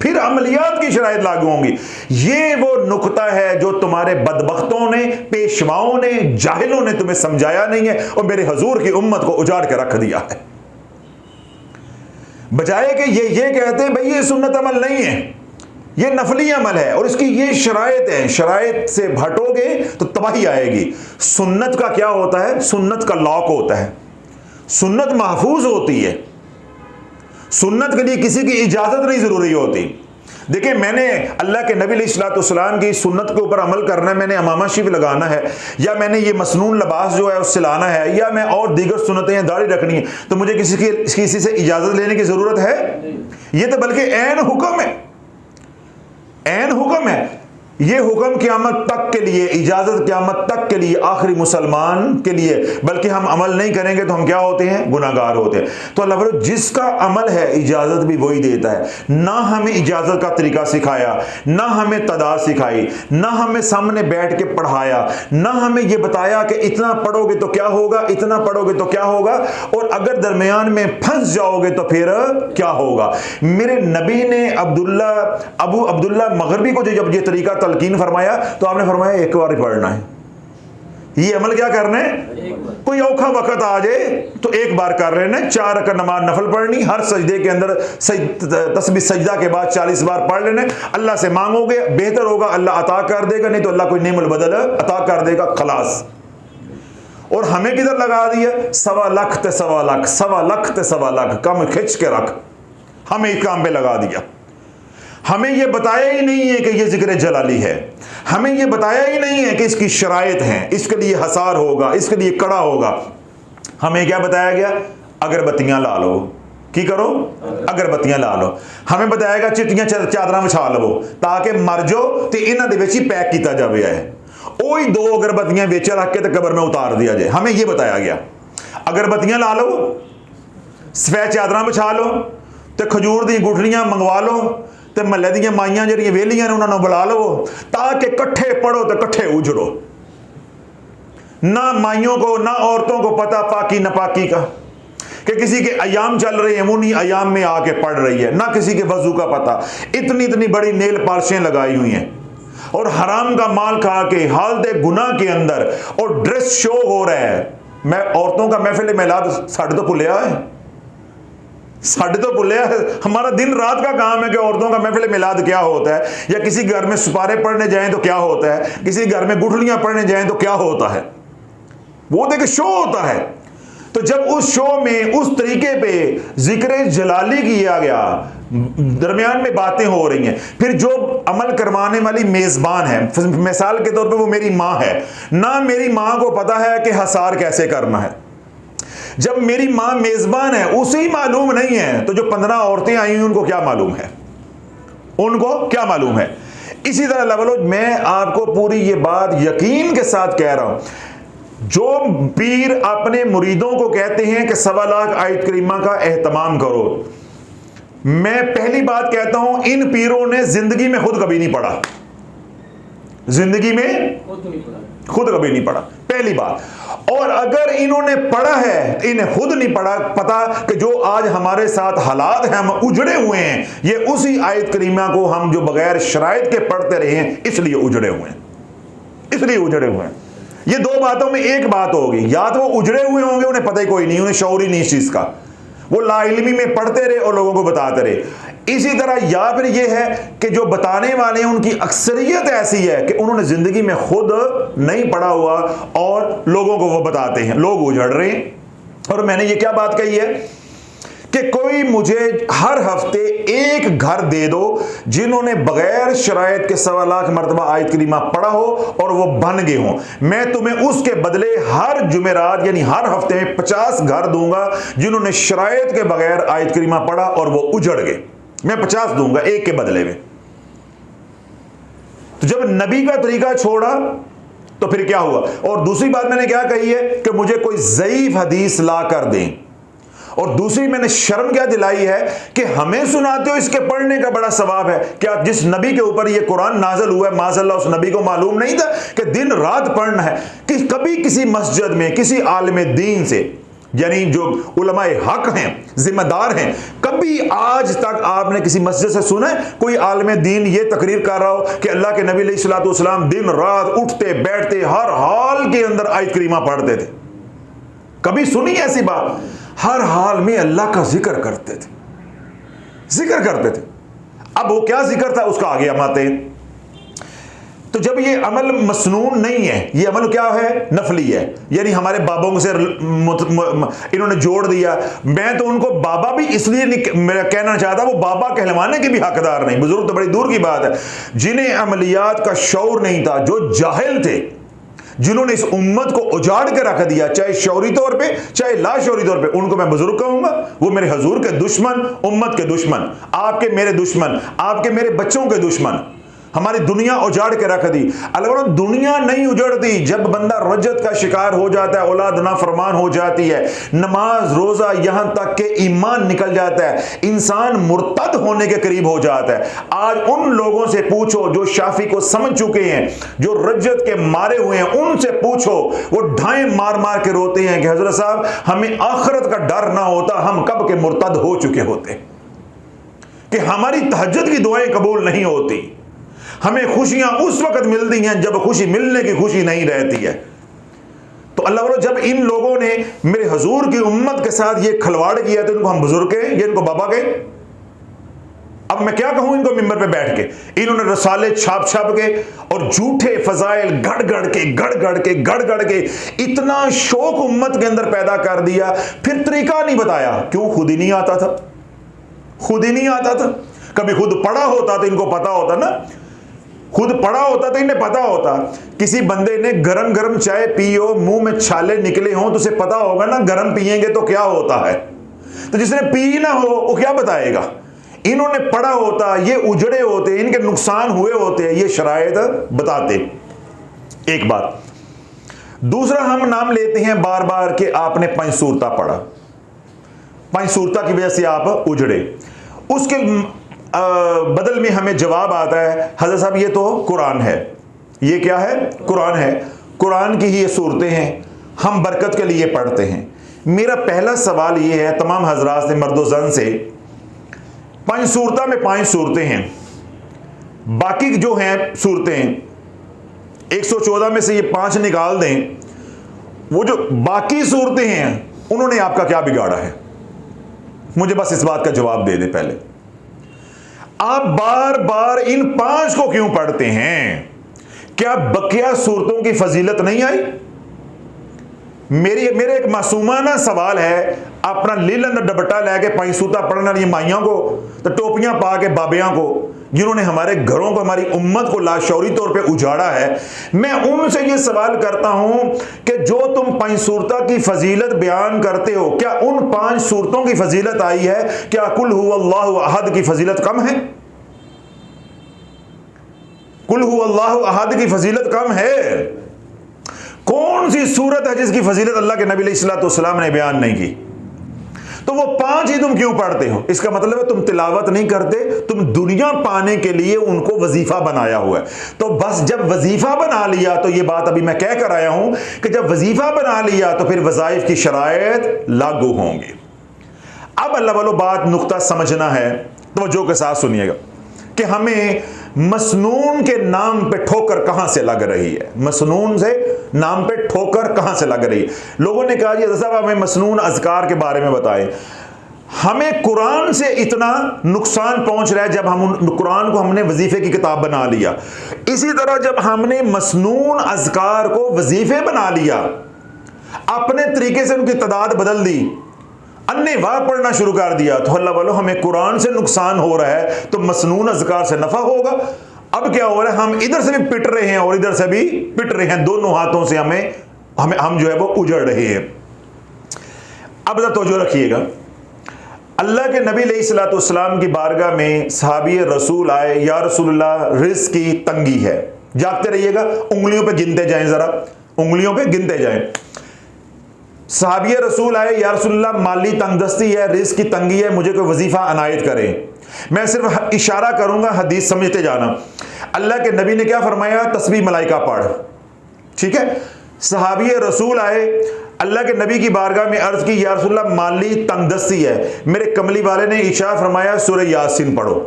फिर अमलियात की शराइत लागू होंगी। ये वो नुक्ता है जो तुम्हारे बदबख्तों ने, पेशवाओं ने, जाहिलों ने तुम्हें समझाया नहीं है और मेरे हजूर की उम्मत को उजाड़ के रख दिया है। बजाय कि ये कहते भाई ये सुन्नत अमल नहीं है, ये नफली अमल है और इसकी ये शराइत है, शराइत से हटोगे तो तबाही आएगी। सुन्नत का क्या होता है? सुन्नत का लॉक होता है, सुन्नत महफूज होती है, सुन्नत के लिए किसी की इजाजत नहीं जरूरी होती। देखिए मैंने अल्लाह के नबी अलैहिस्सलाम की सुन्नत के ऊपर अमल करना है, मैंने अमामा शिफ लगाना है, या मैंने ये मसनून लिबास जो है उससे लाना है, या मैं और दीगर सुन्नतें हैं, दाढ़ी रखनी है, तो मुझे किसी से इजाजत लेने की जरूरत है? ये तो बल्कि ऐन हुक्म है, ऐन हुक्म है। ये हुक्म क़यामत तक के लिए, इजाजत क़यामत तक के लिए, आखिरी मुसलमान के लिए। बल्कि हम अमल नहीं करेंगे तो हम क्या होते हैं? गुनाहगार होते हैं। तो अल्लाह फरमाता है जिसका अमल है इजाजत भी वही देता है। ना हमें इजाजत का तरीका सिखाया, ना हमें तदाद सिखाई, ना हमें सामने बैठ के पढ़ाया, ना हमें ये बताया कि इतना पढ़ोगे तो क्या होगा, इतना पढ़ोगे तो क्या होगा, और अगर दरमियान में फंस जाओगे तो फिर क्या होगा। मेरे नबी ने अबू अब्दुल्ला मगरबी को जब ये तरीका तलकीन फरमाया तो आपने फरमाया एक बार ही पढ़ना है, ये अमल क्या करना है? कोई औखा वक्त आ जाए तो एक बार कर रहे हैं। 4 रकात नमाज नफल पढ़नी, हर सजदे के अंदर तस्बीह सजदा के बाद 40 बार पढ़ लेने। अल्लाह से मांगोगे बेहतर होगा, अल्लाह अता कर देगा, नहीं तो अल्लाह कोई नेमुल बदल अता कर देगा, खलास। और हमें किधर लगा दिया? 1.25 लाख ते 1.25 लाख, 1.25 लाख ते 1.25 लाख, कम खिंच के रख, हमें इस काम पे लगा दिया। हमें यह बताया ही नहीं है कि यह जिक्र जलाली है, हमें यह बताया ही नहीं है कि इसकी शराइत हैं, इसके लिए हसार होगा, इसके लिए कड़ा होगा। हमें क्या बताया गया? अगरबत्तियां ला लो, की करो? अगरबत्तियां ला लो। हमें बताया गया चिट्टियां चादरां विछा लो ताकि मर जाओ तो इन्हां दे विच ही पैक किया जाए है। कोई 2 अगरबत्तियां बेचे रख के तो कब्र में उतार दिया जाए। हमें यह बताया गया अगरबत्तियां ला लो, सफेद चादर बिछा लो, तो खजूर दी गुठलियां मंगवा लो, तो महल्ले दी माइयां जिहड़ियां वेलियां ने उन्होंने बुला लो, ताकि कट्ठे पढ़ो तो कट्ठे उजड़ो। ना माइयों को ना औरतों को पता पाकी नापाकी का, कि किसी के अयाम चल रहे हैं उन्हीं अयाम में आके पढ़ रही है, ना किसी के वजू का पता। इतनी इतनी बड़ी नेल पॉलिशें लगाई हुई हैं और हराम का माल खा के हालत गुनाह के अंदर, और ड्रेस शो हो रहा है। मैं औरतों का महफिल मिलाद साढ़े तो भुलिया है, साढ़े तो भुलिया है। हमारा दिन रात का काम है कि औरतों का महफिल मिलाद क्या होता है, या किसी घर में सुपारे पढ़ने जाएं तो क्या होता है, किसी घर में गुठलियां पढ़ने जाएं तो क्या होता है। वो देख शो होता है। तो जब उस शो में उस तरीके पे जिक्र जलाली किया गया, दरमियान में बातें हो रही हैं, फिर जो अमल करवाने वाली मेजबान है, मिसाल के तौर पे वो मेरी माँ है ना, मेरी माँ को पता है कि हसार कैसे करना है। जब मेरी माँ मेजबान है उसे ही मालूम नहीं है, तो जो 15 औरतें आई हुई उनको क्या मालूम है, उनको क्या मालूम है। इसी तरह लवलो मैं आपको पूरी ये बात यकीन के साथ कह रहा हूं, जो पीर अपने मुरीदों को कहते हैं कि 1.25 लाख आयत करीमा का एहतमाम करो, मैं पहली बात कहता हूं इन पीरों ने जिंदगी में खुद कभी नहीं पढ़ा, जिंदगी में खुद कभी नहीं पढ़ा, पहली बात। और अगर इन्होंने पढ़ा है, इन्हें खुद नहीं पढ़ा पता कि जो आज हमारे साथ हालात हैं, हम उजड़े हुए हैं, ये उसी आयत करीमा को हम जो बगैर शराइत के पढ़ते रहे हैं इसलिए उजड़े हुए हैं, इसलिए उजड़े हुए हैं। ये 2 बातों में एक बात होगी, या तो वो उजड़े हुए होंगे, उन्हें पता ही कोई नहीं, उन्हें शौर ही नहीं इस चीज का, वो लाइल्मी में पढ़ते रहे और लोगों को बताते रहे। इसी तरह या फिर ये है कि जो बताने वाले हैं उनकी अक्सरियत ऐसी है कि उन्होंने जिंदगी में खुद नहीं पढ़ा हुआ और लोगों को वो बताते हैं, लोग उजड़ रहे हैं। और मैंने ये क्या बात कही है कि कोई मुझे हर हफ्ते एक घर दे दो जिन्होंने बगैर शरायत के 1.25 लाख मरतबा आयत करीमा पढ़ा हो और वो बन गए हों, मैं तुम्हें उसके बदले हर जुमेरात यानी हर हफ्ते में 50 घर दूंगा जिन्होंने शरायत के बगैर आयत करीमा पढ़ा और वो उजड़ गए। मैं 50 दूंगा एक के बदले में। तो जब नबी का तरीका छोड़ा तो फिर क्या हुआ। और दूसरी बात मैंने क्या कही है कि मुझे कोई ज़ईफ हदीस ला कर दें, और दूसरी मैंने शर्म क्या दिलाई है कि हमें सुनाते हो इसके पढ़ने का बड़ा सवाब है। क्या जिस नबी के ऊपर ये कुरान नाज़िल हुआ है माज़अल्लाह उस नबी को मालूम नहीं था कि दिन रात पढ़ना है। कि कभी किसी मस्जिद में किसी आलिम दीन से, यानी जो उलमाए हक हैं, जिम्मेदार हैं, कभी आज तक आपने किसी मस्जिद से सुना है कोई आलिम दीन ये तकरीर कर रहा हो कि अल्लाह के नबी अलैहिस्सलातु वस्सलाम दिन रात उठते बैठते हर हाल के अंदर आयत करीमा पढ़ते थे? कभी सुनी ऐसी बात? हर हाल में अल्लाह का जिक्र करते थे, जिक्र करते थे। अब वो क्या जिक्र था उसका आगे हम आते हैं। तो जब ये अमल मसनून नहीं है, ये अमल क्या है, नफली है, यानी हमारे बाबों से इन्होंने जोड़ दिया। मैं तो उनको बाबा भी इसलिए नहीं कहना चाहता, वो बाबा कहलवाने के भी हकदार नहीं, बुजुर्ग तो बड़ी दूर की बात है। जिन्हें अमलियात का शौर नहीं था, जो जाहिल थे, जिन्होंने इस उम्मत को उजाड़ के रख दिया, चाहे शौरी तौर पे चाहे लाशौरी तौर पे, उनको मैं बुजुर्ग कहूंगा। वो मेरे हजूर के दुश्मन, उम्मत के दुश्मन, आपके मेरे दुश्मन, आपके मेरे बच्चों के दुश्मन, हमारी दुनिया उजाड़ के रख दी। अल्लाह, दुनिया नहीं उजड़ती जब बंदा रज्जत का शिकार हो जाता है, औलाद नाफरमान हो जाती है, नमाज रोजा यहां तक के ईमान निकल जाता है, इंसान मुर्तद होने के करीब हो जाता है। आज उन लोगों से पूछो जो शाफी को समझ चुके हैं, जो रज्जत के मारे हुए हैं, उनसे पूछो, वो ढाई मार मार के रोते हैं कि हजरत साहब हमें आखिरत का डर ना होता, हम कब के मुर्तद हो चुके होते, कि हमारी तहज्जुद की दुआएं कबूल नहीं होती, हमें खुशियां उस वक्त मिलती हैं जब खुशी मिलने की खुशी नहीं रहती है। तो अल्लाह वालों, जब इन लोगों ने मेरे हजूर की उम्मत के साथ ये खलवाड़ किया तो इनको हम बुजुर्ग कहें, ये इनको बाबा कहें? अब मैं क्या कहूं इनको मिंबर पे बैठ के? इन्होंने रसाले छाप छाप के और झूठे फजाइल गढ़ गढ़ के इतना शौक उम्मत के अंदर पैदा कर दिया, फिर तरीका नहीं बताया। क्यों? खुद ही नहीं आता था, खुद ही नहीं आता था। कभी खुद पढ़ा होता तो इनको पता होता ना, खुद पढ़ा होता तो इन्हें पता होता। किसी बंदे ने गरम गरम चाय पी हो, मुंह में छाले निकले हों, तो उसे पता होगा ना गरम पिएंगे तो क्या होता है। तो जिसने पी ना हो वो क्या बताएगा? इन्होंने पढ़ा होता, ये उजड़े होते, इनके नुकसान हुए होते, ये शरायत बताते। एक बात। दूसरा, हम नाम लेते हैं बार बार कि आपने पंचसूरता पढ़ा, पंचसूरता की वजह से आप उजड़े। उसके बदल में हमें जवाब आता है, हज़रत साहब ये तो कुरान है। ये क्या है? कुरान है। कुरान की ही ये सूरतें हैं, हम बरकत के लिए पढ़ते हैं। मेरा पहला सवाल ये है तमाम हजरात से, मर्दो ज़न से, पंचसूरता में 5 सूरतें हैं, बाकी जो हैं सूरतें 114 में से ये 5 निकाल दें, वो जो बाकी सूरतें हैं उन्होंने आपका क्या बिगाड़ा है? मुझे बस इस बात का जवाब दे दें। पहले आप बार बार इन 5 को क्यों पढ़ते हैं? क्या बकिया सूरतों की फजीलत नहीं आई? मेरे एक मासूमाना सवाल है, अपना लीलन डबटा लेके पंचसूरता पढ़ने वाली माइयों को तो टोपियां पा के बाबियां को, जिन्होंने हमारे घरों को, हमारी उम्मत को लाशौरी तौर पे उजाड़ा है, मैं उनसे ये सवाल करता हूं कि जो तुम पंचसूरता की फजीलत बयान करते हो, क्या उन 5 सूरतों की फजीलत आई है? क्या कुल हुवल्लाहु अहद की फजीलत कम है? कुल हुवल्लाहु अहद की फजीलत कम है? कौन सी सूरत है जिसकी फजीलत अल्लाह के नबी अलैहिस्सलातु वस्सलाम ने बयान नहीं की? तो वो 5 ही तुम क्यों पढ़ते हो? इसका मतलब है तुम तिलावत नहीं करते, तुम दुनिया पाने के लिए उनको वजीफा बनाया हुआ है। तो बस जब वजीफा बना लिया, तो ये बात अभी मैं कह कर आया हूं कि जब वजीफा बना लिया तो फिर वज़ाइफ की शराइत लागू होंगी। अब अल्लाह वालों बात नुक्ता समझना है, तवज्जो के साथ सुनिएगा कि हमें मसनून के नाम पे ठोकर कहां से लग रही है। मसनून से नाम पे ठोकर कहां से लग रही है? लोगों ने कहा जी साहब हमें मसनून अज़कार के बारे में बताएं। हमें कुरान से इतना नुकसान पहुंच रहा है जब हम कुरान को हमने वजीफे की किताब बना लिया। इसी तरह जब हमने मसनून अज़कार को वजीफे बना लिया, अपने तरीके से उनकी तादाद बदल दी, अन्य वाह पढ़ना शुरू कर दिया, तो अल्लाह वालों हमें कुरान से नुकसान हो रहा है तो मसनून अज़कार से नफा होगा। अब क्या हो रहा है? हम इधर से भी पिट रहे हैं और इधर से भी पिट रहे हैं, दोनों हाथों से हम जो है वो उजड़ रहे हैं। अब तवज्जो रखिएगा, अल्लाह के नबी अलैहिस्सलातु वस्सलाम की बारगाह में सहाबी रसूल आए, या रसूलुल्लाह रिज़्क़ की तंगी है। जागते रहिएगा, उंगलियों पे गिनते जाएं, जरा उंगलियों पे गिनते जाएं। सहाबी रसूल आए, या रसूलुल्लाह माली तंगदस्ती है, रिज़्क़ की तंगी है, मुझे कोई वजीफा अनायत करें। मैं सिर्फ इशारा करूंगा, हदीस समझते जाना। अल्लाह के नबी ने क्या फरमाया? तस्बीह मलाइका पढ़। ठीक है, सहाबी रसूल आए, अल्लाह के नबी की बारगाह में अर्ज की, या रसूलुल्लाह माली तंगदस्ती है, मेरे कमली वाले ने इशा फरमाया सूरह यासीन पढ़ो।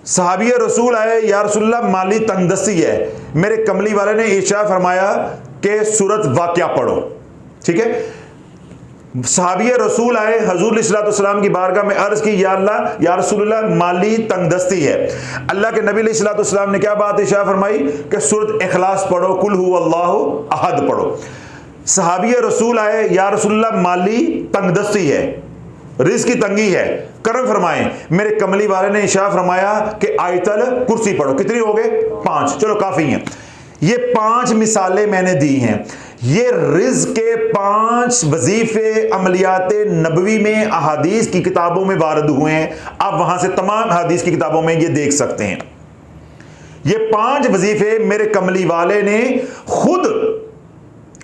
सहाबी रसूल आए, या रसूलुल्लाह माली तंगदस्ती है, मेरे कमली वाले ने इशा फरमाया कि सूरत वाक़िया पढ़ो। ठीक है, सहाबी रसूल आए, हुजूर सल्लल्लाहु अलैहि वसल्लम की बारगाह में अर्ज की, या अल्लाह या रसूलुल्लाह माली तंगदस्ती है। अल्लाह के नबी सल्लल्लाहु अलैहि वसल्लम ने क्या बात इरशाद फरमाई कि सूरत इखलास पढ़ो, कुल हुवल्लाहु अहद पढ़ो। सहाबी रसूल आए, या रसूलुल्लाह माली तंगदस्ती है, रिज़्क़ की तंगी है, करम फरमाएं। मेरे कमली वाले ने इरशाद फरमाया कि आयतल कुर्सी पढ़ो। कितनी हो गए? 5। चलो काफ़ी हैं। ये 5 मिसालें मैंने दी हैं। ये रिज़्क़ के 5 वजीफे अमलियात नबवी में अहादीस की किताबों में वारद हुए हैं। आप वहां से तमाम अहादीस की किताबों में ये देख सकते हैं। ये 5 वजीफे मेरे कमली वाले ने खुद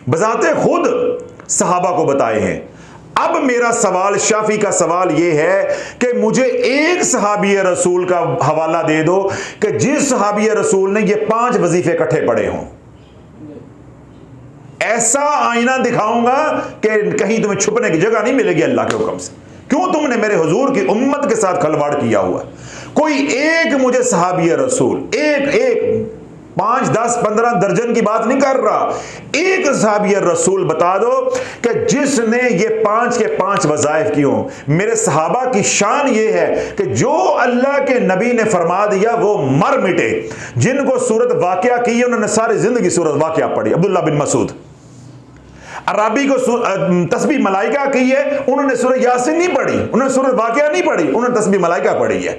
बजाते खुद सहाबा को बताए हैं। अब मेरा सवाल, शाफी का सवाल यह है कि मुझे एक सहाबी रसूल का हवाला दे दो कि जिस सहाबी रसूल ने ये 5 वजीफे इकट्ठे पढ़े हों। ऐसा आईना दिखाऊंगा कि कहीं तुम्हें छुपने की जगह नहीं मिलेगी अल्लाह के हुक्म से। क्यों? तुमने मेरे हुजूर की उम्मत के साथ खलवाड़ किया हुआ। कोई एक मुझे सहाबी रसूल, एक 5, 10, 15 दर्जन की बात नहीं कर रहा, एक सहाबी रसूल बता दो कि जिसने ये 5 के 5 वज़ाइफ की हों। मेरे सहाबा की शान ये है कि जो अल्लाह के नबी ने फरमा दिया वो मर मिटे। जिनको सूरत वाक़िया की है उन्होंने सारी जिंदगी सूरत वाक़िया पढ़ी। अब्दुल्लाह बिन मसूद अराबी को तस्बीह मलाइका की है, उन्होंने सूरह यासीन नहीं पढ़ी, उन्होंने सूरह वाक़िया नहीं पढ़ी, उन्होंने तस्बीह मलाइका पढ़ी है।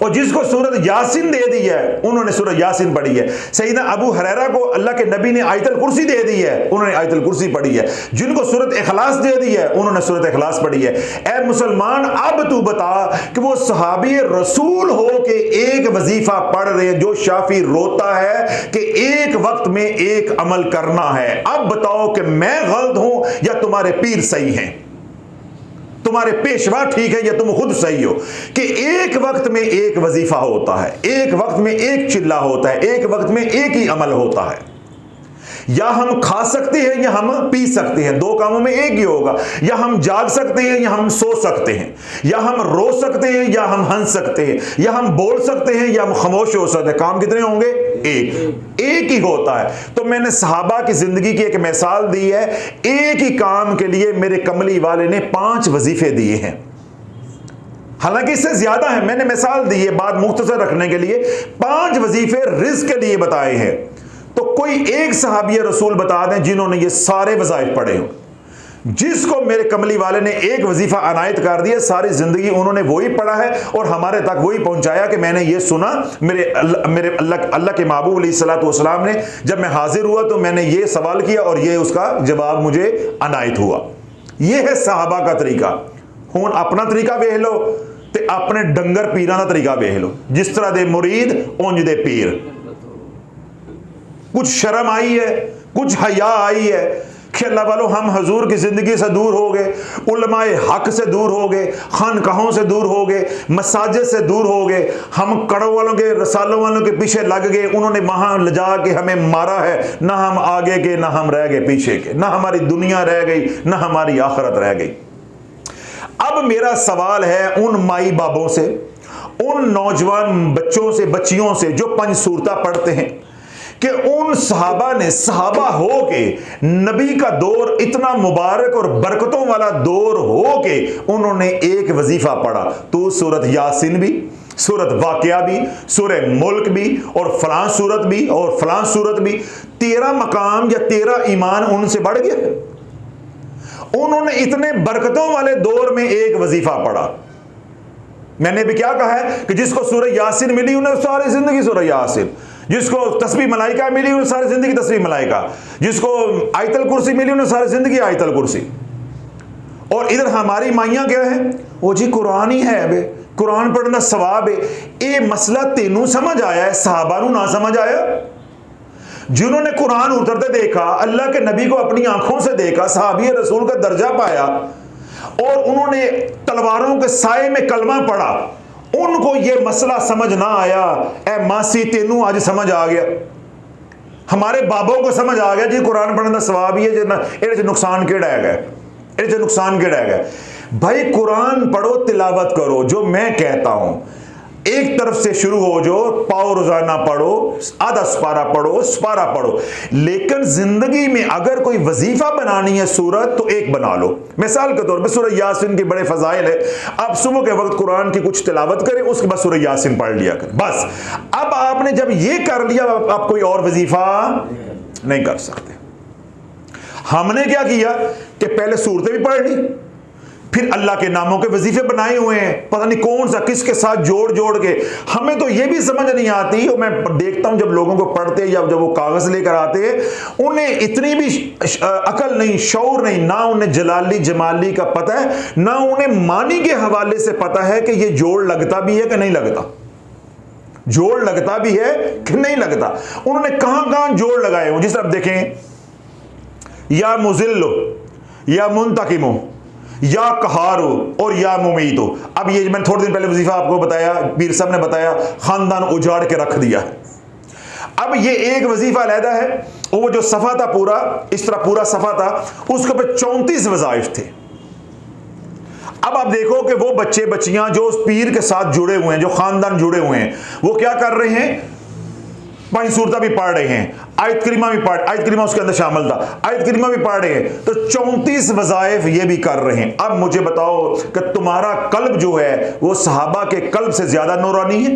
और जिसको सूरत यासीन दे दी है उन्होंने सूरत यासीन पढ़ी है। सैयदना अबू हुरैरा को अल्लाह के नबी ने आयतुल कुर्सी दे दी है, उन्होंने आयतुल कुर्सी पढ़ी है। जिनको सूरत इखलास दे दी है उन्होंने सूरत इखलास पढ़ी है। ए मुसलमान, अब तू बता कि वो सहाबी रसूल हो के एक वजीफा पढ़ रहे हैं जो शाफी रोता है कि एक वक्त में एक अमल करना है। अब बताओ कि मैं गलत हूं या तुम्हारे पीर सही हैं, तुम्हारे पेशवा ठीक है या तुम खुद सही हो कि एक वक्त में एक वजीफा होता है, एक वक्त में एक चिल्ला होता है, एक वक्त में एक ही अमल होता है। या हम खा सकते हैं या हम पी सकते हैं, दो कामों में एक ही होगा। या हम जाग सकते हैं या हम सो सकते हैं, या हम रो सकते हैं या हम हंस सकते हैं, या हम बोल सकते हैं या हम खामोश हो सकते हैं। काम कितने होंगे? एक ही होता है। तो मैंने सहाबा की जिंदगी की एक मिसाल दी है। एक ही काम के लिए मेरे कमली वाले ने 5 वजीफे दिए हैं, हालांकि इससे ज्यादा है, मैंने मिसाल दी है बात मुख्तसर रखने के लिए। 5 वजीफे रिज़्क़ के लिए बताए हैं। तो कोई एक सहाबी रसूल बता दें जिन्होंने ये सारे वज़ाइफ पढ़े हो, जिसको मेरे कमली वाले ने एक वजीफा अनायत कर दिया, सारी जिंदगी उन्होंने वही पढ़ा है और हमारे तक वही पहुंचाया कि मैंने ये सुना मेरे अल्लाह के महबूब अलैहिस्सलातु वस्सलाम ने, जब मैं हाजिर हुआ तो मैंने ये सवाल किया और ये उसका जवाब मुझे अनायत हुआ। ये है सहाबा का तरीका। हुन अपना तरीका वेख लो ते अपने डंगर पीरां दा तरीका वेख लो। जिस तरह दे मुरीद उंज दे पीर। कुछ शर्म आई है, कुछ हया आई है कि अल्लाह वालों हम हजूर की ज़िंदगी से दूर हो गए, उलमाए हक से दूर हो गए, खानकाहों से दूर हो गए, मसाजिद से दूर हो गए, हम कड़ों वालों के रसालों वालों के पीछे लग गए, उन्होंने वहाँ ले जा के हमें मारा है। ना हम आगे के ना हम रह गए पीछे के, ना हमारी दुनिया रह गई ना हमारी आखिरत रह गई। अब मेरा सवाल है उन माई बाबों से, उन नौजवान बच्चों से, बच्चियों से जो 5 सूरता पढ़ते हैं कि उन सहाबा ने सहाबा हो के नबी का दौर इतना मुबारक और बरकतों वाला दौर हो के उन्होंने एक वजीफा पढ़ा। तो सूरत यासीन भी, सूरत वाक़िया भी, सूरह मुल्क भी और फलां सूरत भी और फलां सूरत भी, 13 मकाम या 13 ईमान उनसे बढ़ गया। उन्होंने इतने बरकतों वाले दौर में एक वजीफा पढ़ा। मैंने भी क्या कहा है कि जिसको सूरह यासीन मिली उन्हें सारी जिंदगी सूरह यासीन, जिसको तस्बीह मलाइका मिली उन्हें सारी जिंदगी तस्बीह मलाइका, जिसको आयतुल कुर्सी मिली उन्हें सारी जिंदगी आयतुल कुर्सी। और इधर हमारी माइयां क्या है, वो जी कुरान ही है, बे कुरान पढ़ना सवाब है। ये मसला तेनू समझ आया है, सहाबा नू ना समझ आया? जिन्होंने कुरान उतरते देखा, अल्लाह के नबी को अपनी आंखों से देखा, सहाबी रसूल का दर्जा पाया और उन्होंने तलवारों के साए में कलमा पढ़ा, उनको ये मसला समझ ना आया। ए मासी तेनू आज समझ आ गया, हमारे बाबों को समझ आ गया जी कुरान पढ़ने का सवाब ही है, ये नुकसान केड़ा है, ये नुकसान केड़ा है। भाई कुरान पढ़ो, तिलावत करो, जो मैं कहता हूं एक तरफ से शुरू हो, जो पाओ रोजाना पढ़ो, आधा सपारा पढ़ो, सपारा पढ़ो, लेकिन जिंदगी में अगर कोई वजीफा बनानी है सूरत तो एक बना लो। मिसाल के तौर पे सूरह यासीन के बड़े फजाइल है, आप सुबह के वक्त कुरान की कुछ तिलावत करें, उसके बाद सूरह यासीन पढ़ लिया करें, बस। अब आपने जब ये कर लिया आप कोई और वजीफा नहीं कर सकते। हमने क्या किया कि पहले सूरतें भी पढ़ ली, फिर अल्लाह के नामों के वजीफे बनाए हुए हैं, पता नहीं कौन सा किसके साथ जोड़ जोड़ के। हमें तो ये भी समझ नहीं आती, और मैं देखता हूं जब लोगों को पढ़ते या जब वो कागज लेकर आते हैं उन्हें इतनी भी अकल नहीं, शऊर नहीं, ना उन्हें जलाली जमाली का पता है, ना उन्हें मानी के हवाले से पता है कि ये जोड़ लगता भी है कि नहीं लगता, जोड़ लगता भी है कि नहीं लगता। उन्होंने कहां कहां जोड़ लगाए हो, जिस तरह देखें या मुजिल्लो या मुंतकिमो या कहारो और या मुमीतो। अब ये मैंने थोड़े दिन पहले वजीफा आपको बताया, पीर साहब ने बताया, खानदान उजाड़ के रख दिया। अब ये एक वजीफा अलहदा है, वो जो सफ़ा था पूरा, इस तरह पूरा सफ़ा था, उसके ऊपर 34 वज़ाइफ थे। अब आप देखो कि वो बच्चे बच्चियां जो उस पीर के साथ जुड़े हुए हैं, जो खानदान जुड़े हुए हैं, वो क्या कर रहे हैं, 5 सूरता भी पढ़ रहे हैं, आयत करीमा भी पढ़, आयत करीमा उसके अंदर शामिल था, आयत करीमा भी पढ़ रहे हैं, तो 34 वज़ाइफ ये भी कर रहे हैं। अब मुझे बताओ कि तुम्हारा कल्ब जो है वो सहाबा के कल्ब से ज्यादा नूरानी है,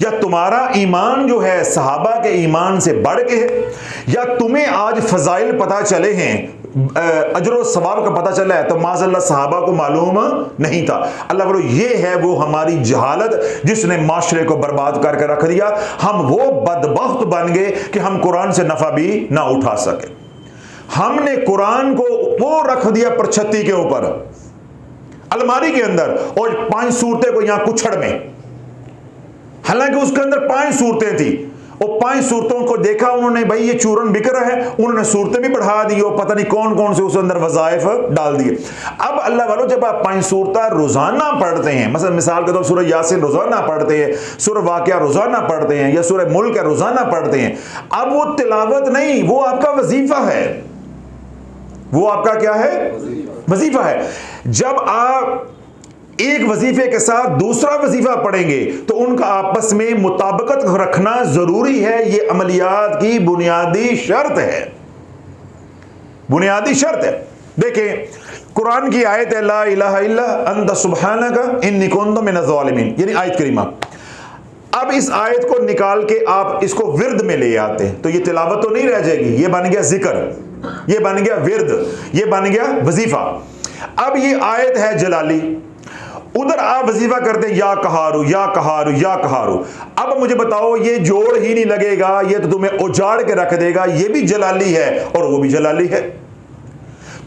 या तुम्हारा ईमान जो है सहाबा के ईमान से बढ़ के है, या तुम्हें आज फजाइल पता चले हैं अजर सवाब का पता चला है तो माज़अल्लाह सहाबा को मालूम नहीं था। अल्लाह बोलो ये है वो हमारी जहालत जिसने माशरे को बर्बाद करके रख दिया। हम वो बदबख्त बन गए कि हम कुरान से नफा भी ना उठा सके। हमने कुरान को वो रख दिया परछत्ती के ऊपर अलमारी के अंदर, और 5 सूरतें को यहां कुछड़ में, हालांकि उसके अंदर 5 सूरतें थी। और 5 सूरतों को देखा उन्होंने, भाई ये चूरन बिक रहा है, उन्होंने सूरतें भी बढ़ा दी और पता नहीं कौन कौन से उस अंदर वज़ाइफ डाल दिए। अब अल्लाह वालों जब आप 5 सूरतें रोजाना पढ़ते हैं, मतलब मिसाल के तौर पर सूरह यासीन रोजाना पढ़ते हैं, सूरह वाक़िया रोजाना पढ़ते हैं, या सूरह मुल्क रोजाना पढ़ते हैं, अब वो तिलावत नहीं, वो आपका वजीफा है। वो आपका क्या है? वजीफा है। जब आप एक वजीफे के साथ दूसरा वजीफा पढ़ेंगे तो उनका आपस में मुताबिकत रखना जरूरी है। यह अमलियात की बुनियादी शर्त है, बुनियादी शर्त है। देखें कुरान की आयत है, ला इलाहा इल्ला अंत सुब्हानका इन्नी कुन्तु मिनज़ ज़ालिमीन, यानी आयत करीमा। अब इस आयत को निकाल के आप इसको विर्द में ले आते हैं तो ये तिलावत तो नहीं रह जाएगी, ये बन गया जिक्र, ये बन गया विर्द, ये बन गया वजीफा। अब ये आयत है जलाली, उधर आप वजीफा करते हैं या कहारू या कहारू या कहारू। अब मुझे बताओ ये जोड़ ही नहीं लगेगा, ये तो तुम्हें उजाड़ के रख देगा। ये भी जलाली है और वो भी जलाली है।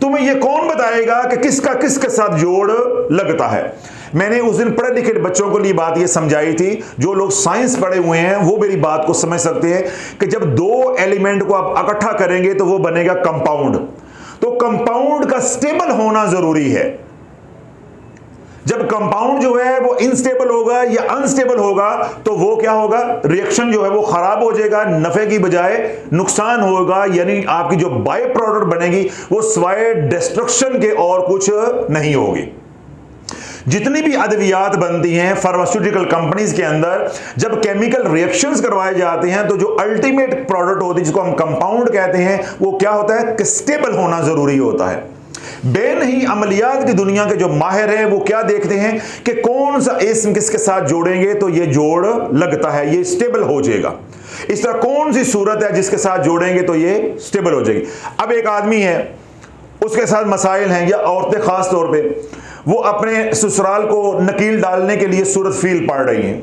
तुम्हें ये कौन बताएगा कि किसका किसके साथ जोड़ लगता है? मैंने उस दिन पढ़े लिखे बच्चों को लिए बात ये समझाई थी, जो लोग साइंस पढ़े हुए हैं वो मेरी बात को समझ सकते हैं कि जब 2 एलिमेंट को आप इकट्ठा करेंगे तो वो बनेगा कंपाउंड। तो कंपाउंड का स्टेबल होना जरूरी है। जब कंपाउंड जो है वो इनस्टेबल होगा या अनस्टेबल होगा तो वो क्या होगा? रिएक्शन जो है वो खराब हो जाएगा, नफे की बजाय नुकसान होगा। यानी आपकी जो बाय प्रोडक्ट बनेगी वो स्वाय डिस्ट्रक्शन के और कुछ नहीं होगी। जितनी भी अद्वियात बनती हैं फार्मास्यूटिकल कंपनीज के अंदर, जब केमिकल रिएक्शंस करवाए जाते हैं तो जो अल्टीमेट प्रोडक्ट होती है जिसको हम कंपाउंड कहते हैं, वो क्या होता है? कि स्टेबल होना जरूरी होता है। बेनही अमलियात की दुनिया के जो माहिर हैं वो क्या देखते हैं कि कौन सा इस्म किसके साथ जोड़ेंगे तो ये जोड़ लगता है, ये स्टेबल हो जाएगा। इस तरह कौन सी सूरत है जिसके साथ जोड़ेंगे तो ये स्टेबल हो जाएगी। अब एक आदमी है, उसके साथ मसाइल हैं, या औरतें खास तौर पे वो अपने ससुराल को नकील डालने के लिए सूरत फील पढ़ रही हैं,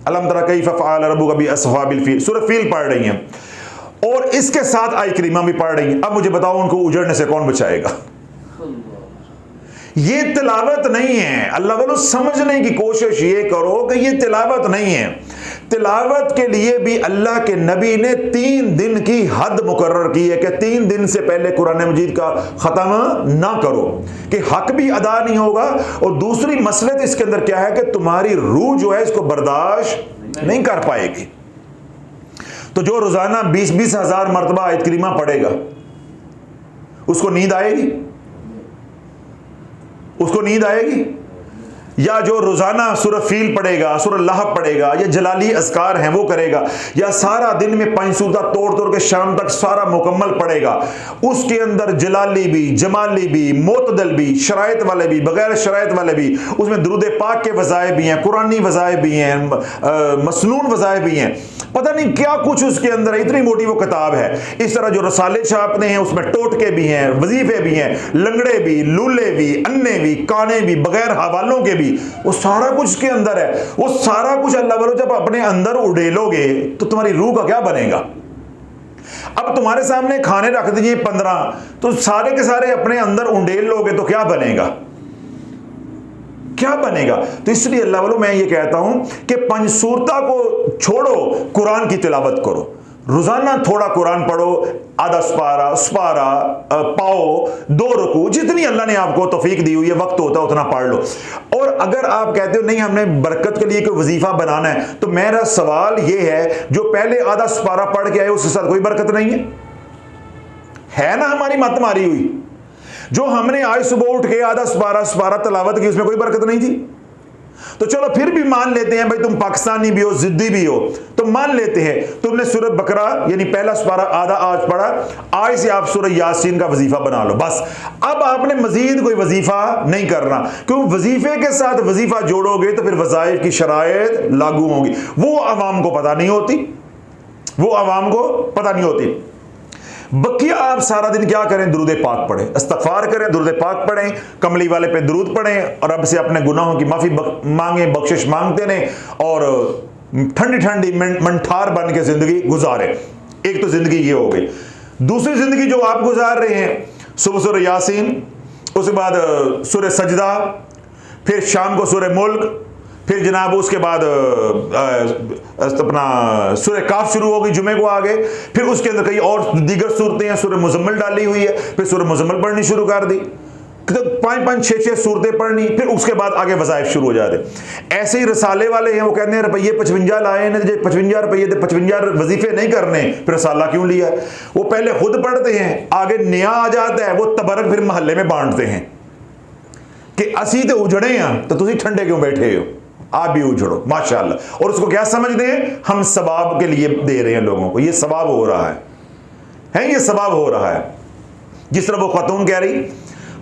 अलम तरा कैफ़ फ़अल रब्बुका बिअस्हाबिल फील, सूरत फील पढ़ रही हैं, और इसके साथ आय करीमा भी पढ़ रही हैं। अब मुझे बताओ उनको उजड़ने से कौन बचाएगा? ये तिलावत नहीं है। अल्लाह वालों समझने की कोशिश ये करो कि ये तिलावत नहीं है। तिलावत के लिए भी अल्लाह के नबी ने 3 दिन की हद मुकर्रर की है कि 3 दिन से पहले कुरान मजीद का ख़त्म ना करो, कि हक भी अदा नहीं होगा। और दूसरी मसलत इसके अंदर क्या है कि तुम्हारी रूह जो है इसको बर्दाश्त नहीं कर पाएगी। तो जो रोजाना 20-20 हज़ार मरतबा आयत करीमा पढ़ेगा उसको नींद आएगी? उसको नींद आएगी? या जो रोजाना सूरह फील पढ़ेगा, सूरह लहब पढ़ेगा, या जलाली अज़कार हैं वो करेगा, या सारा दिन में 5 सूरत तोड़ तोड़ के शाम तक सारा मुकम्मल पढ़ेगा, उसके अंदर जलाली भी, जमाली भी, मोतदल भी, शरायत वाले भी, बगैर शरायत वाले भी, उसमें दुरूद पाक के वज़ाइफ भी हैं, कुरानी वज़ाइफ भी हैं, मसनून वज़ाइफ भी हैं, पता नहीं क्या कुछ उसके अंदर है, इतनी मोटी वो किताब है। इस तरह जो रसाले छापते हैं उसमें टोटके भी हैं, वजीफे भी हैं, लंगड़े भी, लूले भी, अन्ने भी, काने भी, बगैर हवालों के भी, वो सारा कुछ के अंदर है। वो सारा कुछ अल्लाह वालों जब अपने अंदर उड़ेलोगे तो तुम्हारी रूह का क्या बनेगा? अब तुम्हारे सामने खाने रख दीजिए 15, तो सारे के सारे अपने अंदर उंडेल लोगे तो क्या बनेगा? क्या बनेगा? तो इसलिए अल्लाह वालों मैं ये कहता हूं कि पंचसूरता को छोड़ो, कुरान की तिलावत करो। रोजाना थोड़ा कुरान पढ़ो, आधा सुपारा पाओ, 2 रुकू, जितनी अल्लाह ने आपको तौफीक दी हुई है, वक्त होता है उतना पढ़ लो। और अगर आप कहते हो नहीं हमने बरकत के लिए कोई वजीफा बनाना है, तो मेरा सवाल ये है, जो पहले आधा सुपारा पढ़ के आए उसके साथ कोई बरकत नहीं है ना? हमारी मत मारी हुई। जो हमने आज सुबह उठ के आधा सुपारा तलावत की उसमें कोई बरकत नहीं थी। तो चलो फिर भी मान लेते हैं भाई तुम पाकिस्तानी भी हो, जिद्दी भी हो, तो मान लेते हैं तुमने सूरह बकरा यानी पहला सुपारा आधा आज पढ़ा, आज से आप सूरह यासीन का वजीफा बना लो बस। अब आपने मजीद कोई वजीफा नहीं करना, क्योंकि वजीफे के साथ वजीफा जोड़ोगे तो फिर वज़ाइफ की शराइत लागू होंगी। वो आवाम को पता नहीं होती, वो आवाम को पता नहीं होती। बकिया आप सारा दिन क्या करें, दुरूद पाक पढ़ें, इस्तगफार करें, दुरूद पाक पढ़ें, कमली वाले पे दुरूद पढ़ें और रब से अपने गुनाहों की माफ़ी मांगे, बख्शिश मांगते रहें और ठंडी ठंडी मंठार बन के ज़िंदगी गुजारें। एक तो ज़िंदगी ये हो गई। दूसरी ज़िंदगी जो आप गुजार रहे हैं, सुबह सूरह यासीन, उसके बाद सूरह सजदा, फिर शाम को सूरह मुल्क, फिर जनाब उसके बाद अपना सूरह काफ शुरू होगी, जुमे को आगे, फिर उसके अंदर कई और दीगर सूरतें हैं, सूरह मुज़म्मिल डाली हुई है, फिर सूरह मुज़म्मिल पढ़नी शुरू कर दी, तो 5-5, 6-6 सूरतें पढ़नी, फिर उसके बाद आगे वज़ाइफ शुरू हो जाते। ऐसे ही रसाले वाले हैं, वो कहते हैं रुपये 55 लाए हैं, 55 रुपये थे, 55 वजीफे नहीं करने, फिर रसाला क्यों लिया? वो पहले खुद पढ़ते हैं, आगे नया आ जाता है, वो तबरक फिर मोहल्ले में बांटते हैं कि असी तो उजड़े हैं तो तुम ठंडे क्यों बैठे हो, आप भी उजड़ो माशाअल्लाह। और उसको क्या समझते हैं, हम सवाब के लिए दे रहे हैं लोगों को, ये सवाब हो रहा है ये सवाब हो रहा है। जिस तरह वो खातून कह रही,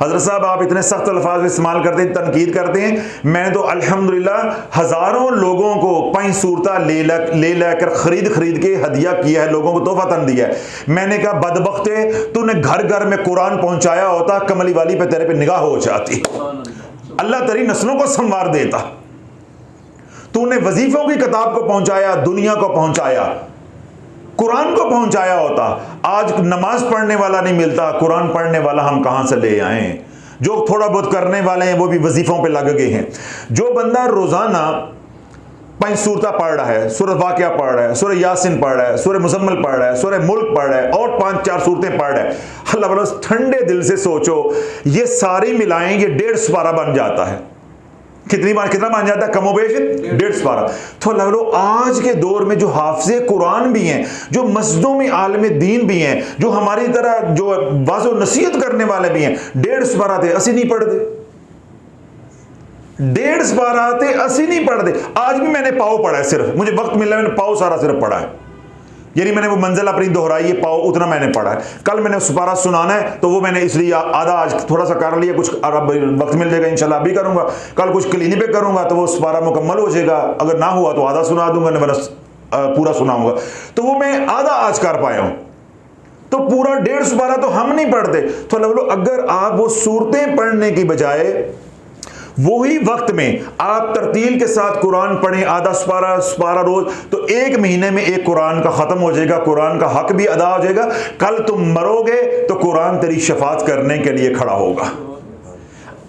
हजरत साहब आप इतने सख्त अल्फाज इस्तेमाल करते हैं, तनकीद करते हैं, मैंने तो अल्हम्दुलिल्लाह हज़ारों लोगों को 5 सूरता ले लेकर खरीद के हदिया किया है, लोगों को तोहफा दिया है। मैंने कहा बदबख्ते, तूने घर घर में कुरान पहुंचाया होता, कमली वाली पे तेरे पे निगाह हो जाती, अल्लाह तेरी नस्लों को संवार देता। तूने वजीफों की किताब को पहुंचाया, दुनिया को पहुंचाया, कुरान को पहुंचाया होता। आज नमाज पढ़ने वाला नहीं मिलता, कुरान पढ़ने वाला हम कहां से ले आए? जो थोड़ा बहुत करने वाले हैं वो भी वजीफों पे लग गए हैं। जो बंदा रोजाना 5 सूरता पढ़ रहा है, सूरह वाक़िया पढ़ रहा है, सूरह यासीन पढ़ रहा है, सूरह मुज़म्मिल पढ़ रहा है, सूरह मुल्क पढ़ रहा है और 5-4 सूरतें पढ़ रहा है, अल्लाह वाला ठंडे दिल से सोचो, ये सारी मिलाएं, ये 1.5 पारा बन जाता है। कितना मान जाता है? कमोबेश 1.5 पारा। तो अल्लाह आज के दौर में जो हाफिज़े कुरान भी हैं, जो मस्जिदों में आलिम दीन भी हैं, जो हमारी तरह जो वाज़ो नसीहत करने वाले भी हैं, 1.5 पारा थे, असी नहीं पढ़ते, 1.5 पारा थे, असी नहीं पढ़ते। आज भी मैंने पाओ पढ़ा है, सिर्फ मुझे वक्त मिला मैंने पाओ सारा सिर्फ पढ़ा है, यानी मैंने वो मंजिल अपनी दोहराई है, पाओ उतना मैंने पढ़ा है। कल मैंने उस पारा सुनाना है तो वो मैंने इसलिए आधा आज थोड़ा सा कर लिया, कुछ वक्त मिल जाएगा इंशाल्लाह भी करूंगा, कल कुछ क्लिनिक पे करूंगा तो वो उस पारा मुकम्मल हो जाएगा, अगर ना हुआ तो आधा सुना दूंगा, नहीं पूरा सुनाऊंगा। तो वो मैं आधा आज कर पाया हूं, तो पूरा 1.5 पारा तो हम नहीं पढ़ते। तो अगर आप वो सूरतें पढ़ने की बजाय वही वक्त में आप तरतील के साथ कुरान पढ़ें, आधा पारा रोज, तो 1 महीने में एक कुरान का खत्म हो जाएगा, कुरान का हक भी अदा हो जाएगा। कल तुम मरोगे तो कुरान तेरी शफात करने के लिए खड़ा होगा।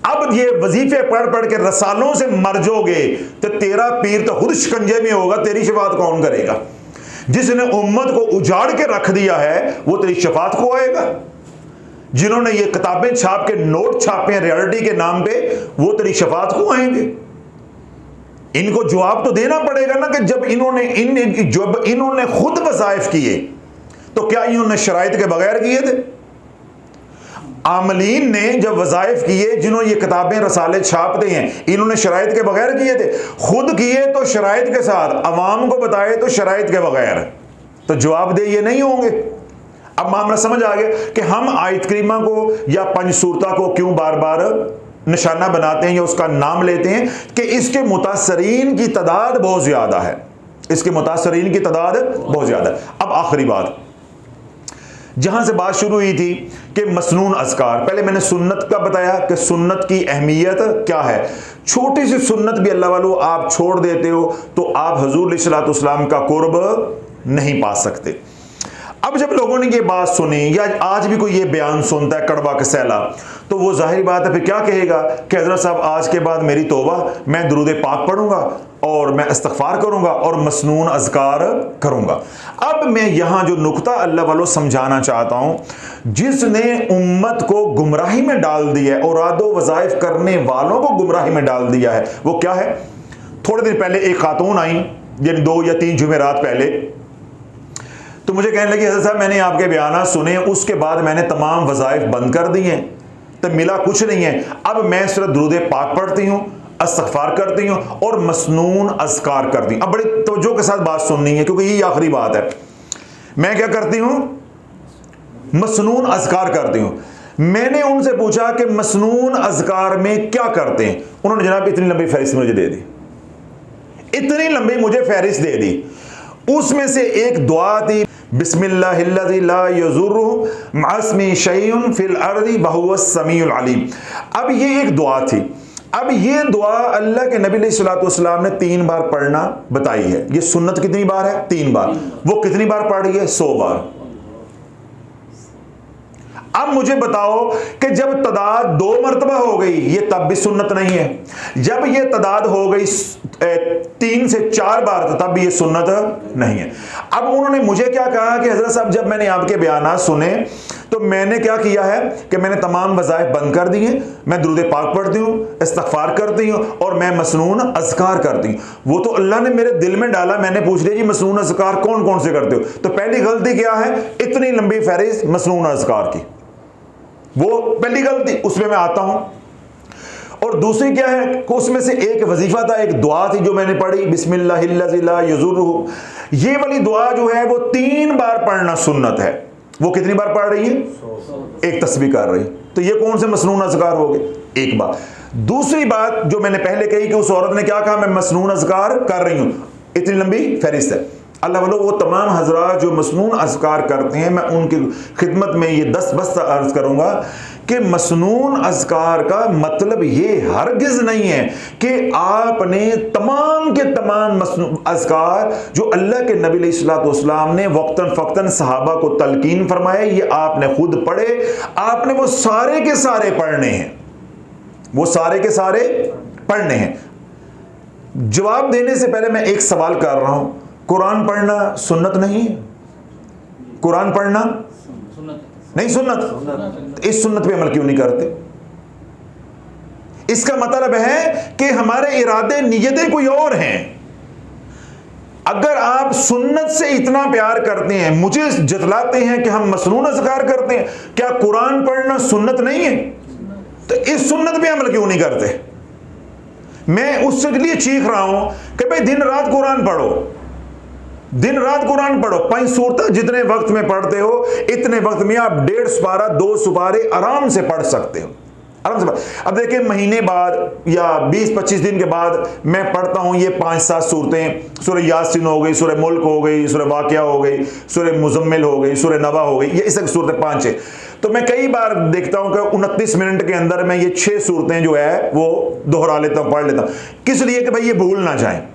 अब ये वजीफे पढ़ के रसालों से मर जाओगे तो तेरा पीर तो खुद शिकंजे में होगा, तेरी शफात कौन करेगा? जिसने उम्मत को उजाड़ के रख दिया है वो तेरी शफात को आएगा। जिन्होंने ये किताबें छाप के नोट छापे हैं रियलिटी के नाम पे, वो तेरी शफात को आएंगे। इनको जवाब तो देना पड़ेगा ना कि जब इन्होंने खुद वज़ाइफ किए तो क्या इन्होंने शराइत के बगैर किए थे? आमलीन ने जब वज़ाइफ किए, जिन्होंने ये किताबें रसाले छापते हैं, इन्होंने शराइत के बगैर किए थे? खुद किए तो शराइत के साथ, अवाम को बताए तो शराइत के बगैर, तो जवाब दे ये नहीं होंगे। अब मामला समझ आ गया कि हम आयत करीमा को या 5 सूरता को क्यों बार बार निशाना बनाते हैं या उसका नाम लेते हैं, कि इसके मुतासरीन की तादाद बहुत ज़्यादा है, इसके मुतासरीन की तादाद बहुत ज़्यादा है। अब आखिरी बात, जहां से बात शुरू हुई थी कि मसनून अज़कार, पहले मैंने सुन्नत का बताया कि सुन्नत की अहमियत क्या है। छोटी सी सुन्नत भी अल्लाह वालों आप छोड़ देते हो तो आप हुज़ूर अलैहिस्सलातु वस्सलाम का कुर्ब नहीं पा सकते। अब जब लोगों ने ये बात सुनी, या आज भी कोई ये बयान सुनता है कड़वा कसैला, तो वो जाहिर बात है फिर क्या कहेगा कि हज़रत साहब आज के बाद मेरी तौबा, मैं दुरूद पाक पढ़ूंगा और मैं इस्तग़फ़ार करूंगा और मसनून अज़कार करूंगा। अब मैं यहाँ जो नुक्ता अल्लाह वालों समझाना चाहता हूँ, जिसने उम्मत को गुमराही में डाल दिया है, औरादो वज़ाइफ करने वालों को गुमराही में डाल दिया है, वो क्या है? थोड़े दिन पहले एक खातून आई, यानी 2 या 3 जुमेरात पहले, तो मुझे कहने लगी हज़रत साहब मैंने आपके बयान सुने, उसके बाद मैंने तमाम वज़ाइफ बंद कर दिए, तो मिला कुछ नहीं है, अब मैं सिर्फ दुरूद पाक पढ़ती हूँ, इस्तग़फ़ार करती हूँ और मसनून अज़कार करती हूँ। अब बड़ी तवज्जो के साथ बात सुननी है क्योंकि ये आखिरी बात है। मैं क्या करती हूँ? मसनून अज़कार करती हूँ। मैंने उनसे पूछा कि मसनून अज़कार में क्या करते हैं? उन्होंने जनाब इतनी लंबी फहरिस्त मुझे दे दी, इतनी लंबी मुझे फहरिस्त दे दी। उसमें से एक दुआ थी, बिस्मिल्लाहिल्लज़ी ला यज़ुर्रुहु मअस्मी शैउन फिल अर्दि व हुवस समीउल अलीम। अब ये एक दुआ थी। अब ये दुआ अल्लाह के नबी अलैहिस्सलातु वस्सलाम ने 3 बार पढ़ना बताई है। ये सुन्नत कितनी बार है? 3 बार। वो कितनी बार पढ़ रही है? 100 बार। अब मुझे बताओ कि जब तदाद 2 मरतबा हो गई, ये तब भी सुन्नत नहीं है। जब ये तदाद हो गई 3 से 4 बार, तो तब भी ये सुन्नत नहीं है। अब उन्होंने मुझे क्या कहा कि हजरत साहब, जब मैंने आपके बयानात सुने तो मैंने क्या किया है कि मैंने तमाम वज़ाइफ बंद कर दिए। मैं दुरूद पाक पढ़ती हूँ, इस्तिग़फ़ार करती हूँ और मैं मसनून अज़कार करती हूँ। वो तो अल्लाह ने मेरे दिल में डाला। मैंने पूछ लिया जी मसनून अज़कार कौन कौन से करते हो? तो पहली गलती क्या है? इतनी लंबी फहरिस्त मसनून अज़कार की, वो पहली गलती, उसमें मैं आता हूं। और दूसरी क्या है कि उसमें से एक वजीफा था, एक दुआ थी जो मैंने पढ़ी, बिस्मिल्लाहिल्लज़ी ला यज़ुर्रुहु। ये वाली दुआ जो है वो 3 बार पढ़ना सुन्नत है। वो कितनी बार पढ़ रही है? एक तस्बीह कर रही। तो ये कौन से मसनून अज़कार हो गए? एक बार। दूसरी बात जो मैंने पहले कही कि उस औरत ने क्या कहा, मैं मसनून अज़कार कर रही हूं, इतनी लंबी फहरिस्त है। अल्लाह वालों, वो तमाम हजरात जो मसनून अज़कार करते हैं, मैं उनकी खिदमत में ये 10 बस्ता अर्ज करूंगा कि मसनून अज़कार का मतलब ये हरगिज़ नहीं है कि आपने तमाम के तमाम मसनून अज़कार जो अल्लाह के नबी अलैहिस्सलातु वस्सलाम ने वक्तन फ़क्तन सहाबा को तलकीन फरमाए, ये आपने खुद पढ़े, आपने वो सारे के सारे पढ़ने हैं। वो सारे के सारे पढ़ने हैं। जवाब देने से पहले मैं एक सवाल कर रहा हूं, कुरान पढ़ना सुन्नत नहीं है? कुरान पढ़ना नहीं सुन्नत? इस सुन्नत पे अमल क्यों नहीं करते? इसका मतलब है कि हमारे इरादे नियतें कोई और हैं। अगर आप सुन्नत से इतना प्यार करते हैं, मुझे जतलाते हैं कि हम मसनून अज़कार करते हैं, क्या कुरान पढ़ना सुन्नत नहीं है? तो इस सुन्नत पे अमल क्यों नहीं करते? मैं उसके लिए चीख रहा हूं कि भाई दिन रात कुरान पढ़ो, दिन रात कुरान पढ़ो। 5 सूरत जितने वक्त में पढ़ते हो, इतने वक्त में आप 1.5 सुपारा 2 सुपारे आराम से पढ़ सकते हो, आराम से। अब देखिए, महीने बाद या 20-25 दिन के बाद मैं पढ़ता हूं ये 5-7 सूरतें। सूरह यासीन हो गई, सूरह मुल्क हो गई, सूरह वाक़िया हो गई, सूरह मुज़म्मिल हो गई, सूरह नबा हो गई, ये इस सूरतें 5 है। तो मैं कई बार देखता हूं कि 29 मिनट के अंदर मैं ये 6 सूरतें जो है वो दोहरा लेता हूं, पढ़ लेता हूं। किस लिए? कि भाई ये भूल ना जाए।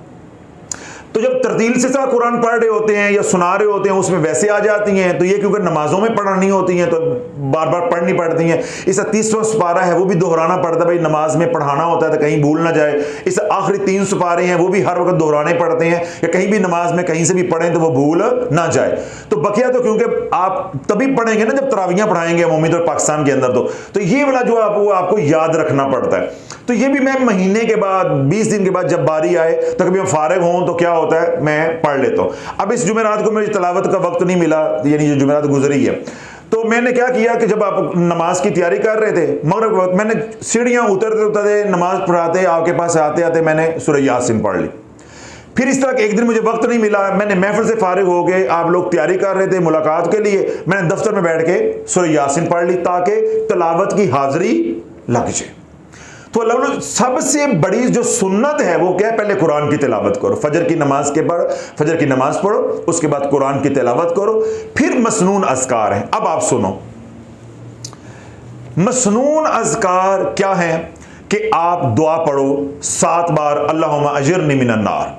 तो जब तरतील से साथ कुरान पढ़ रहे होते हैं या सुना रहे होते हैं, उसमें वैसे आ जाती हैं। तो ये क्योंकि नमाजों में पढ़नी होती हैं तो बार बार पढ़नी पड़ती हैं। इस 30वां सुपारा है वो भी दोहराना पड़ता है, भाई नमाज में पढ़ाना होता है तो कहीं भूल ना जाए। इस आखिरी 3 सुपारे हैं वो भी हर वक्त दोहराने पड़ते हैं कि कहीं भी नमाज में कहीं से भी पढ़ें तो वो भूल ना जाए। तो बकिया तो क्योंकि आप तभी पढ़ेंगे ना जब तरावियाँ पढ़ाएंगे अमूमी तौर पाकिस्तान के अंदर। तो ये वाला जो आपको याद रखना पड़ता है। तो ये भी मैं महीने के बाद 20 दिन के बाद जब बारी आए तो कभी हम फारिग हों तो क्या होता है, मैं पढ़ लेता हूँ। अब इस जुमेरात को मेरी तलावत का वक्त नहीं मिला, यानी जो जुमेरात गुजरी है, तो मैंने क्या किया कि जब आप नमाज की तैयारी कर रहे थे मगरिब वक्त, मैंने सीढ़ियाँ उतरते उतरते नमाज पढ़ाते आपके पास आते आते मैंने सूरह यासीन पढ़ ली। फिर इस तरह एक दिन मुझे वक्त नहीं मिला, मैंने महफिल से फारिग हो गए, आप लोग तैयारी कर रहे थे मुलाकात के लिए, मैंने दफ्तर में बैठ के सूरह यासीन पढ़ ली ताकि तलावत की हाजिरी लग जाए। तो अल्लाह ने सबसे बड़ी जो सुन्नत है वो क्या है, पहले कुरान की तिलावत करो, फजर की नमाज के बाद फजर की नमाज पढ़ो, उसके बाद कुरान की तिलावत करो, फिर मसनून अज़कार है। अब आप सुनो, मसनून अज़कार क्या है कि आप दुआ पढ़ो 7 बार, अल्लाहुम्मा अजिरनी मिनन नार,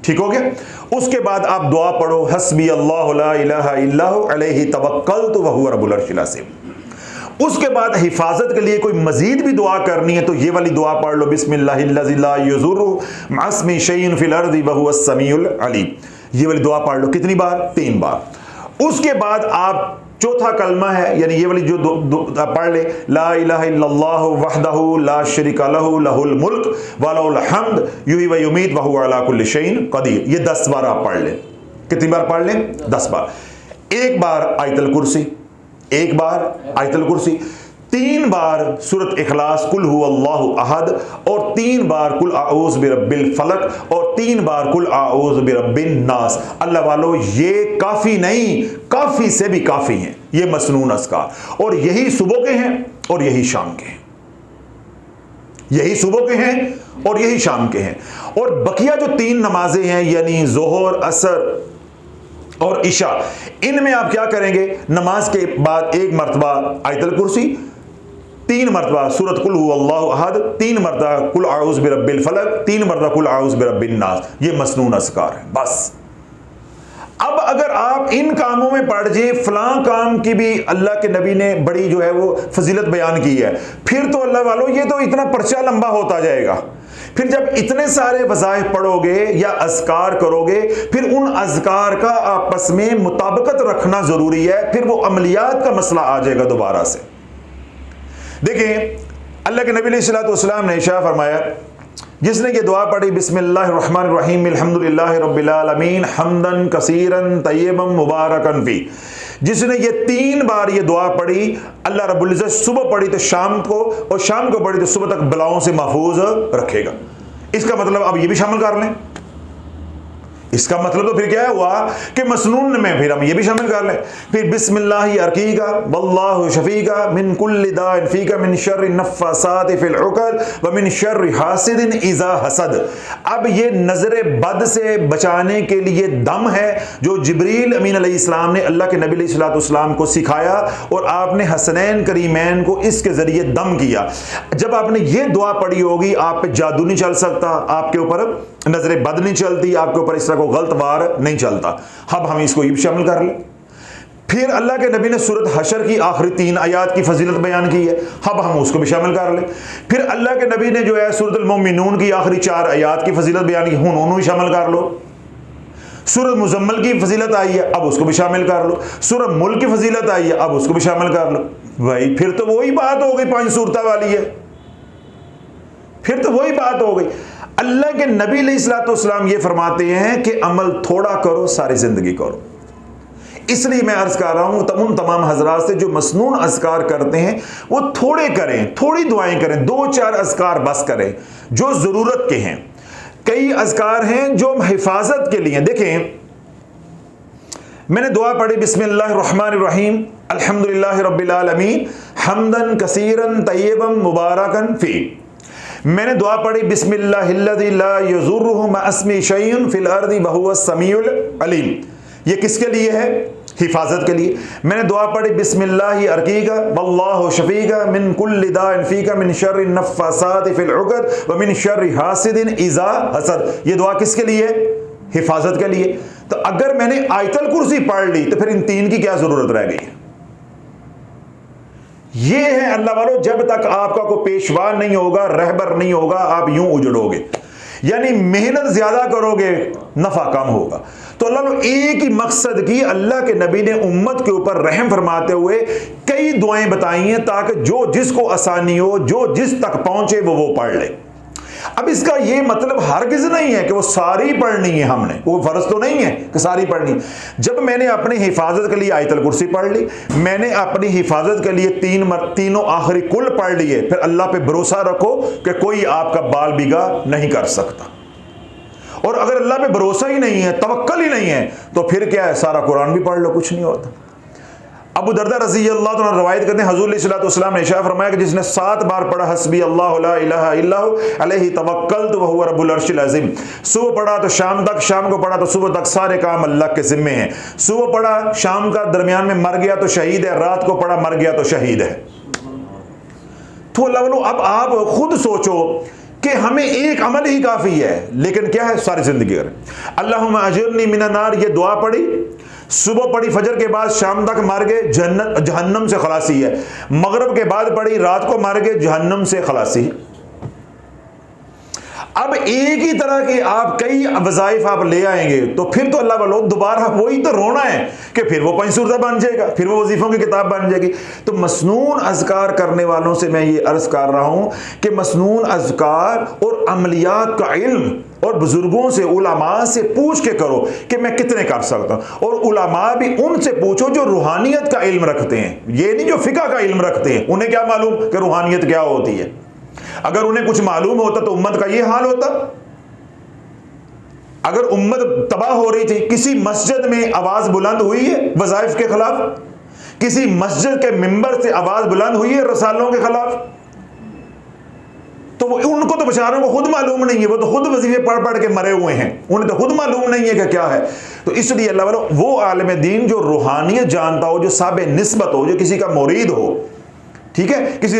ठीक हो गया। उसके बाद आप दुआ पढ़ो हस्बी अल्लाहु ला इलाहा इल्ला हु अलैहि तवक्कलतु व हुवा रब्बुल अर्शिल अज़ीम। उसके बाद हिफाजत के लिए कोई मजीद भी दुआ करनी है तो ये वाली दुआ पढ़ लो, बिस्मिल्लाहिल्लज़ी ला यज़ुर्रुहु मअस्मी शैइन फिल अर्दि व हुवस समीउल अलीम। ये वाली दुआ पढ़ लो, कितनी बार? 3 बार। उसके बाद आप चौथा कलमा है, यानी ये वाली जो पढ़ ले, ला इलाहा इल्लल्लाहु वहदहु ला शरीका लहु लहुल मुल्क व लहुल हम्द युहयी व युमीत व हुवा अला कुल्लि शैइन क़दीर। ये 10 बार आप पढ़ लें। कितनी बार पढ़ लें? 10 बार। 1 बार आयतुल कुर्सी, 1 बार आयतुल कुर्सी, 3 बार सूरत इखलास कुल हुवल्लाहु अहद, और 3 बार कुल आऊज़ु बिरब्बिल फलक, और 3 बार कुल आऊज़ु बिरब्बिन नास। अल्लाह वालों, ये काफ़ी नहीं, काफ़ी से भी काफ़ी हैं ये मसनून अज़कार, और यही सुबह के हैं और यही शाम के हैं, यही सुबह के हैं और यही शाम के हैं। और बकिया जो 3 नमाजें हैं यानी ज़ोहर, असर और इशा, इनमें आप क्या करेंगे, नमाज के बाद 1 मरतबा आयतल कुर्सी, 3 मरतबा सूरत कुल हुवल्लाहु अहद, 3 मरतबा कुल आऊज़ बिरब्बिल फलक, 3 मरतबा कुल आऊज़ बिरब्बिन नास। ये मसनून अज़कार है बस। अब अगर आप इन कामों में पड़ जाए, फलां काम की भी अल्लाह के नबी ने बड़ी जो है वो फजीलत बयान की है, फिर तो अल्लाह वालों ये तो इतना पर्चा लंबा होता जाएगा। फिर जब इतने सारे वज़ाइफ पढ़ोगे या अज़कार करोगे, फिर उन अज़कार का आपस में मुताबिकत रखना जरूरी है, फिर वो अमलियात का मसला आ जाएगा दोबारा से। देखें अल्लाह के नबी सल्लल्लाहु अलैहि वसल्लम ने इरशाद फरमाया, जिसने ये दुआ पढ़ी बिस्मिल्लाहिर्रहमानिर्रहीम अल्हम्दुलिल्लाहि रब्बिल आलमीन हम्दन कसीरन तय्यबन मुबारकन फी, जिसने ये 3 बार ये दुआ पढ़ी, अल्लाह रब्बुल इज्जत सुबह पढ़ी तो शाम को, और शाम को पढ़ी तो सुबह तक बलाओं से महफूज रखेगा। इसका मतलब अब ये भी शामिल कर लें। इसका मतलब तो फिर क्या हुआ कि मसनून में फिर हम ये भी शामिल कर लें। फिर बिस्मिल्लाहि अर्कीका वल्लाहु शफीका मिन कुल्लि दाइन फीका मिन शर्रि नफ्फासाति फिल उक़द व मिन शर्रि हासिदिन इज़ा हसद। अब ये नजर बद से बचाने के लिए दम है जो जिब्रील अमीन अलैहिस्सलाम ने अल्लाह के नबी अलैहिस्सलाम को सिखाया, और आपने हसनैन करीमैन को इसके जरिए दम किया। जब आपने ये दुआ पढ़ी होगी, आप पे जादू नहीं चल सकता, आपके ऊपर नजर बद नहीं चलती, आपके ऊपर इस तरह को गलत वार नहीं चलता। अब हम इसको ये शामिल कर लें। फिर अल्लाह के नबी ने सूरत हशर की आखिरी 3 आयात की फजीलत बयान की है, अब हम उसको भी शामिल कर लें। फिर अल्लाह के नबी ने जो है सूरत अल-मोमिनून की आखिरी 4 आयात की फजीलत बयान की, उन्होंने भी शामिल कर लो। सूरत मुजम्मल की फजीलत आई है, अब उसको भी शामिल कर लो। सूरत मुल्क की फजीलत आई है, अब उसको भी शामिल कर लो। भाई फिर तो वही बात हो गई 5 सूरत वाली है, फिर तो वही बात हो गई। अल्लाह के नबी अलैहिस्सलाम ये फरमाते हैं कि अमल थोड़ा करो, सारी जिंदगी करो। इसलिए मैं अर्ज कर रहा हूं उन तमाम हजरात से जो मसनून अज़कार करते हैं, वो थोड़े करें, थोड़ी दुआएं करें, 2-4 अज़कार बस करें जो जरूरत के हैं। कई अज़कार हैं जो हिफाजत के लिए। देखें मैंने दुआ पढ़ी बिस्मिल्लाहिर्रहमानिर्रहीम अल्हम्दुलिल्लाहि रब्बिल आलमीन हम्दन कसीरन तय्यबन मुबारकन फी। मैंने दुआ पढ़ी बिस्मिल्लाहिल्लज़ी ला यज़ुर्रुहु मअस्मी शैउन फिल अर्दि व हुवस समीउल अलीम। ये किसके लिए है? हिफाजत के लिए। मैंने दुआ पढ़ी बिस्मिल्लाहि अर्कीका वल्लाहु शफीका मिन कुल्लि दाइन फीका मिन शर्रि नफ्फासाति फिल उक़द व मिन शर्रि हासिदिन इज़ा हसद। ये दुआ किसके लिए? हिफाजत के लिए। तो अगर मैंने आयतल कुर्सी पढ़ ली तो फिर इन 3 की क्या जरूरत रह गई है? ये है अल्लाह वालों, जब तक आपका कोई पेशवा नहीं होगा, रहबर नहीं होगा, आप यूं उजड़ोगे, यानी मेहनत ज्यादा करोगे, नफा कम होगा। तो अल्लाह एक ही मकसद की अल्लाह के नबी ने उम्मत के ऊपर रहम फरमाते हुए कई दुआएं बताई हैं, ताकि जो जिसको आसानी हो, जो जिस तक पहुंचे वो पढ़ ले। अब इसका ये मतलब हरगिज नहीं है कि वो सारी पढ़नी है, हमने वो फर्ज तो नहीं है कि सारी पढ़नी। जब मैंने अपनी हिफाजत के लिए आयतल कुर्सी पढ़ ली, मैंने अपनी हिफाजत के लिए तीनों आखिरी कुल पढ़ लिए, फिर अल्लाह पे भरोसा रखो कि कोई आपका बाल बिगा नहीं कर सकता। और अगर अल्लाह पे भरोसा ही नहीं है, तवक्कल ही नहीं है, तो फिर क्या है, सारा कुरान भी पढ़ लो, कुछ नहीं होता। अबू दरदा रज़ी अल्लाह तआला रवायत करते हैं, हुज़ूर सल्लल्लाहु अलैहि वसल्लम ने इरशाद फरमाया कि जिसने 7 बार पढ़ा हस्बी अल्लाहु ला इलाहा इल्लहु अलैहि तवक्कलतु व हुवा रब्बुल अर्शिल अज़ीम, सुबह पढ़ा तो शाम तक, शाम को पढ़ा तो सुबह तक, सारे काम अल्लाह के जिम्मे हैं। सुबह पढ़ा, शाम का दरमियान में मर गया तो शहीद है, रात को पढ़ा मर गया तो शहीद है। तो अल्लाह वालों, अब आप खुद सोचो कि हमें एक अमल ही काफी है, लेकिन क्या है, सारी जिंदगी करें। अल्लाहुम्मा अजिरनी मिनन नार, ये दुआ पढ़ी, सुबह पढ़ी, फजर के बाद शाम तक मर गए, जहन्नम से खलासी है। मगरिब के बाद पढ़ी, रात को मर गए, जहन्नम से खलासी है। अब एक ही तरह के आप कई वज़ाइफ आप ले आएंगे तो फिर तो अल्लाह वालों दोबारा वही तो रोना है कि फिर वो 5 सूरत बन जाएगा, फिर वो वजीफों की किताब बन जाएगी। तो मसनून अज़कार करने वालों से मैं ये अर्ज कर रहा हूं कि मसनून अज़कार और अमलियात का इल्म और बुजुर्गों से, उलमा से पूछ के करो कि मैं कितने कर सकता हूं। और उलमा भी उनसे पूछो जो रूहानियत का इल्म रखते हैं, ये नहीं जो फिका का इल्म रखते हैं। उन्हें क्या मालूम कि रूहानियत क्या होती है? अगर उन्हें कुछ मालूम होता तो उम्मत का ये हाल होता। अगर उम्मत तबाह हो रही थी, किसी मस्जिद में आवाज बुलंद हुई है वज़ाइफ के खिलाफ, किसी मस्जिद के मिंबर से आवाज बुलंद हुई है रसालों के खिलाफ? तो वो उनको तो बेचारों को खुद मालूम नहीं है, वो तो खुद वजीफे पढ़ पढ़ के मरे हुए हैं, उन्हें तो खुद मालूम नहीं है कि क्या है। तो इसलिए अल्लाह वालों, वो आलिम दीन जो रूहानियत जानता हो, जो साबे निस्बत हो, जो किसी का मुरीद हो, ठीक है, किसी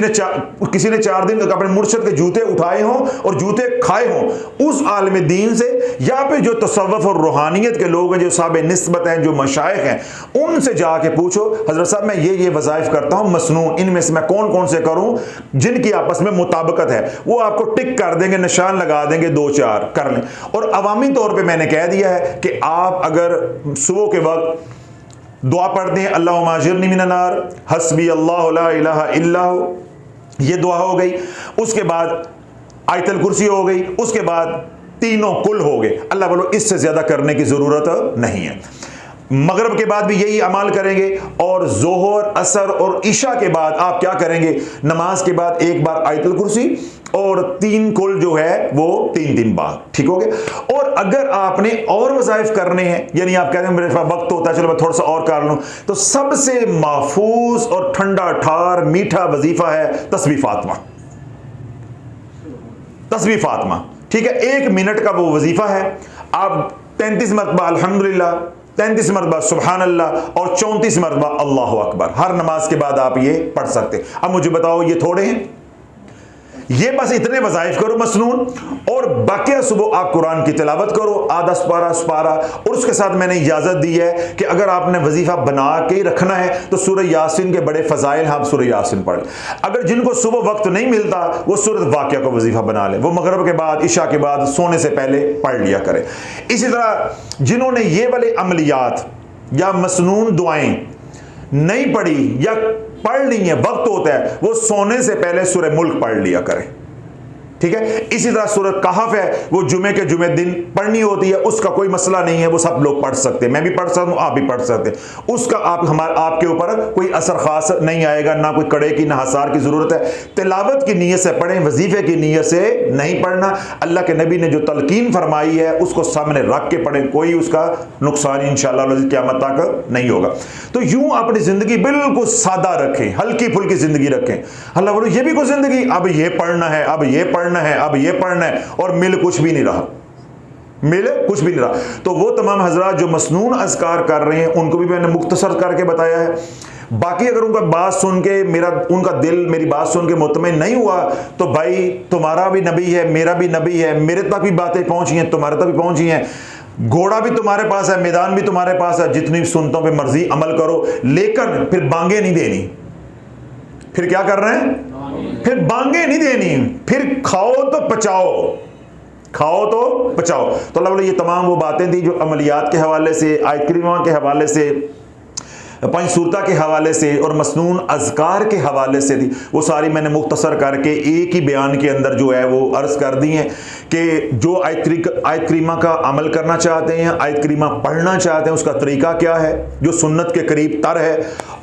ने 4 दिन अपने मुर्शद के जूते उठाए हों और जूते खाए हों, उस आलिम दीन से, या फिर जो तसव्वुफ और रूहानियत के लोग हैं, जो साबे निस्बत हैं, जो मशाइख हैं, उनसे जाके पूछो, हजरत साहब मैं ये वज़ाइफ करता हूं मसनून, इनमें से मैं कौन कौन से करूं जिनकी आपस में मुताबिकत है। वो आपको टिक कर देंगे, निशान लगा देंगे, 2-4 कर लें। और अवामी तौर पर मैंने कह दिया है कि आप अगर सुबह के वक्त दुआ पढ़ते हैं, अल्लाहुम्मा अजिरनी मिनन नार, हस्बी अल्लाहु ला इलाहा इल्ला हु, ये दुआ हो गई। उसके बाद आयतल कुर्सी हो गई, उसके बाद तीनों कुल हो गए। अल्लाह बोलो इससे ज्यादा करने की जरूरत नहीं है। मगरिब के बाद भी यही अमाल करेंगे, और जोहर, असर और इशा के बाद आप क्या करेंगे, नमाज के बाद एक बार आयतल कुर्सी और 3 कुल जो है वो 3 बार, ठीक हो गया। और अगर आपने और वज़ाइफ करने हैं, यानी आप कहते हैं मेरे पास वक्त होता है, चलो मैं थोड़ा सा और कर लूं, तो सबसे महफूज और ठंडा ठार मीठा वजीफा है तस्बीह फातिमा। तस्बीह फातिमा, ठीक है, 1 मिनट का वो वजीफा है। आप 33 मरतबा अल्हम्दुलिल्लाह, 33 मरतबा सुभान अल्लाह और 34 मरतबा अल्लाहु अकबर हर नमाज के बाद आप ये पढ़ सकते। अब मुझे बताओ ये थोड़े हैं? ये बस इतने वज़ाइफ करो मसनून, और बाकी सुबह आप कुरान की तिलावत करो, आधा सुपारा। और उसके साथ मैंने इजाज़त दी है कि अगर आपने वजीफ़ा बना के रखना है तो सूरह यासीन के बड़े फ़ज़ाइल, आप सूरह यासीन पढ़। अगर जिनको सुबह वक्त नहीं मिलता वो सूरह वाक़िया को वजीफ़ा बना ले, वो मगरिब के बाद, इशा के बाद, सोने से पहले पढ़ लिया करें। इसी तरह जिन्होंने ये वाले अमलियात या मसनून दुआएं नहीं पढ़ी या पढ़ ली है, वक्त होता है, वो सोने से पहले सूरह मुल्क पढ़ लिया करें, ठीक है। इसी तरह सूरह कहफ है, वो जुमे के जुमे दिन पढ़नी होती है, उसका कोई मसला नहीं है, वो सब लोग पढ़ सकते हैं, मैं भी पढ़ सकता हूं, आप भी पढ़ सकते हैं। उसका आपके ऊपर कोई असर खास नहीं आएगा, ना कोई कड़े की ना हसार की जरूरत है। तिलावत की नीयत से पढ़ें, वजीफे की नीयत से नहीं पढ़ना। अल्लाह के नबी ने जो तलकीन फरमाई है उसको सामने रख के पढ़ें, कोई उसका नुकसान इंशाअल्लाह क़यामत तक नहीं होगा। तो यूं अपनी जिंदगी बिल्कुल सादा रखें, हल्की फुल्की जिंदगी रखें। अल्लाह बोलो ये भी कोई जिंदगी, अब ये पढ़ना है, अब ये पढ़ना है, अब ये पढ़ना है, और मिल कुछ भी नहीं रहा, मिल कुछ भी नहीं रहा। तो वो तमाम हजरात जो मसनून अज़कार कर रहे हैं उनको भी मैंने मुख्तसर करके बताया है। बाकी अगर उनका बात सुन के उनका दिल मेरी बात सुन के मुतमईन नहीं हुआ, तो भाई तुम्हारा भी नबी है, मेरा भी नबी है, मेरे तक भी बातें पहुंची हैं, तुम्हारे तक भी पहुंची हैं, घोड़ा भी तुम्हारे पास है, मैदान भी तुम्हारे पास है, जितनी सुन्नतों पे मर्जी अमल करो, लेकिन फिर बांगे नहीं देनी। फिर क्या कर रहे हैं? फिर बांगे नहीं देनी, फिर खाओ तो पचाओ, खाओ तो पचाओ। तो अल्लाह ये तमाम वो बातें थी जो अमलियात के हवाले से, आयत करीमा के हवाले से, 5 सूरत के हवाले से और मसनून अज़कार के हवाले से थी, वो सारी मैंने मुख्तसर करके एक ही बयान के अंदर जो है वो अर्ज़ कर दी हैं कि जो आयत करीमा का अमल करना चाहते हैं, आयत करीमा पढ़ना चाहते हैं, उसका तरीका क्या है जो सुन्नत के करीब तर है,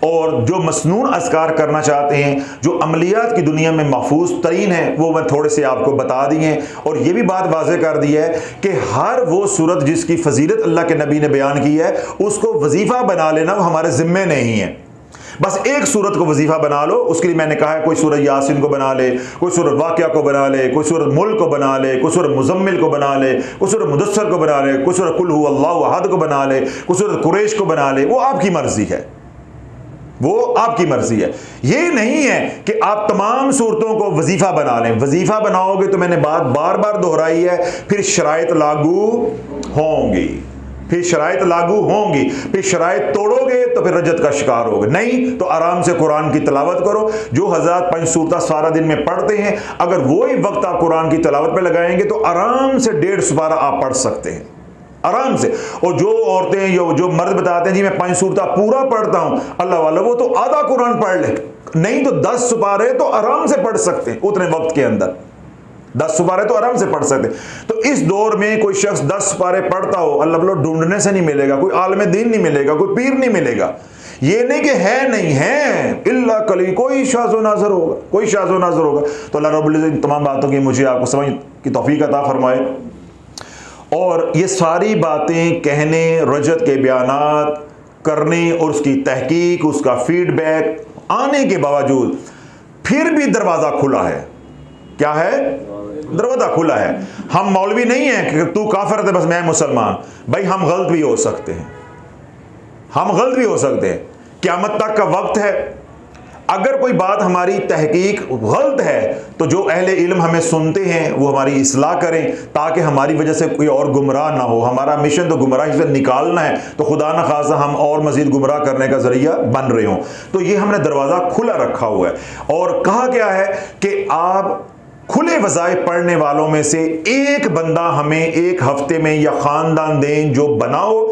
और जो मसनून अज़कार करना चाहते हैं जो अमलियात की दुनिया में महफूज तरीन है, वो मैं थोड़े से आपको बता दी हैं। और ये भी बात वाज़े कर दी है कि हर वो सूरत जिसकी फजीलत अल्लाह के नबी ने बयान की है उसको वजीफ़ा बना लेना वो हमारे ज़िम्मे नहीं है। बस एक सूरत को वजीफा बना लो, उसके लिए मैंने कहा है कोई सूरत यासीन को बना ले, कोई सूरत वाक़िया को बना ले, कोई सूरत मुल्क को बना ले, कोई सूरत मुज़म्मिल को बना ले, कोई सूरत मुदस्सर को बना ले, कोई सूरत कुल हु अल्लाहु अहद को बना ले, कोई सूरत कुरैश को बना ले। वो आपकी मर्जी है, वो आपकी मर्जी है। ये नहीं है कि आप तमाम सूरतों को वजीफा बना लें। वजीफा बनाओगे तो मैंने बात बार बार दोहराई है, फिर शराइत लागू होंगी, फिर शराइत लागू होंगी, फिर शराइत तोड़ोगे तो फिर रजत का शिकार होगे। नहीं तो आराम से कुरान की तिलावत करो। जो हज़रात 5 सूरत सारा दिन में पढ़ते हैं, अगर वही वक्त आप कुरान की तिलावत पे लगाएंगे तो आराम से 1.5 सुपारा आप पढ़ सकते हैं, आराम से। और जो औरतें जो मर्द बताते हैं जी मैं 5 सूरत पूरा पढ़ता हूं, अल्लाह वाला वो तो आधा कुरान पढ़ ले, नहीं तो 10 सुपारे तो आराम से पढ़ सकते हैं उतने वक्त के अंदर, 10 सुपारे तो आराम से पढ़ सकते। तो इस दौर में कोई शख्स 10 सुपारे पढ़ता हो, अल्लाह वाला ढूंढने से नहीं मिलेगा, कोई आलिम दीन नहीं मिलेगा, कोई पीर नहीं मिलेगा। ये नहीं कि है नहीं है, इल्ला कली, कोई शाज़ो नाज़र होगा, कोई शाज़ो नाज़र होगा। तो अल्लाह रब्बुल इज़्ज़त इन तमाम बातों की मुझे आपको समझ की तौफीक अता फरमाए। और ये सारी बातें कहने, रजत के बयानात करने और उसकी तहकीक, उसका फीडबैक आने के बावजूद फिर भी दरवाज़ा खुला है, क्या है? दरवाज़ा खुला है। हम मौलवी नहीं हैं कि तू काफिर है बस मैं मुसलमान। भाई हम गलत भी हो सकते हैं, हम गलत भी हो सकते हैं। क़यामत तक का वक्त है, अगर कोई बात हमारी तहकीक गलत है तो जो अहले इल्म हमें सुनते हैं वो हमारी इस्लाह करें, ताकि हमारी वजह से कोई और गुमराह ना हो। हमारा मिशन तो गुमराही से निकालना है, तो खुदा न खासा हम और मजीद गुमराह करने का जरिया बन रहे हों। तो ये हमने दरवाज़ा खुला रखा हुआ है। और कहा गया है कि आप खुले वज़ाइफ पढ़ने वालों में से एक बंदा हमें एक हफ्ते में या ख़ानदान दें जो बनाओ।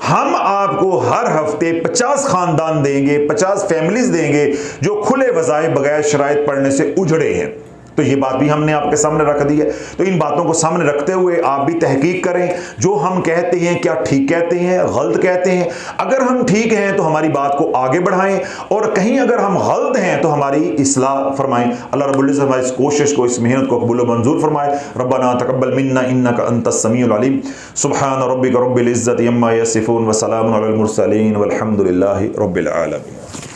हम आपको हर हफ्ते 50 ख़ानदान देंगे, 50 फैमिलीज देंगे जो खुले वज़ाइफ बगैर शराइत पढ़ने से उजड़े हैं। तो ये बात भी हमने आपके सामने रख दी है। तो इन बातों को सामने रखते हुए आप भी तहकीक करें, जो हम कहते हैं क्या ठीक कहते हैं, गलत कहते हैं। अगर हम ठीक हैं तो हमारी बात को आगे बढ़ाएं, और कहीं अगर हम गलत हैं तो हमारी इस्लाह फरमाएं। अल्लाह रब्बुल इज़्ज़त हमारी इस कोशिश को, इस मेहनत को कबूल मंजूर फरमाए। रब्बना तक़ब्बल मिन्ना इन्नका अंतस समीउल अलीम। सुब्हान रब्बिका रब्बिल इज़्ज़ति अम्मा यसिफून व सलामुन अलल मुरसलीन वल्हम्दुलिल्लाहि रब्बिल आलमीन।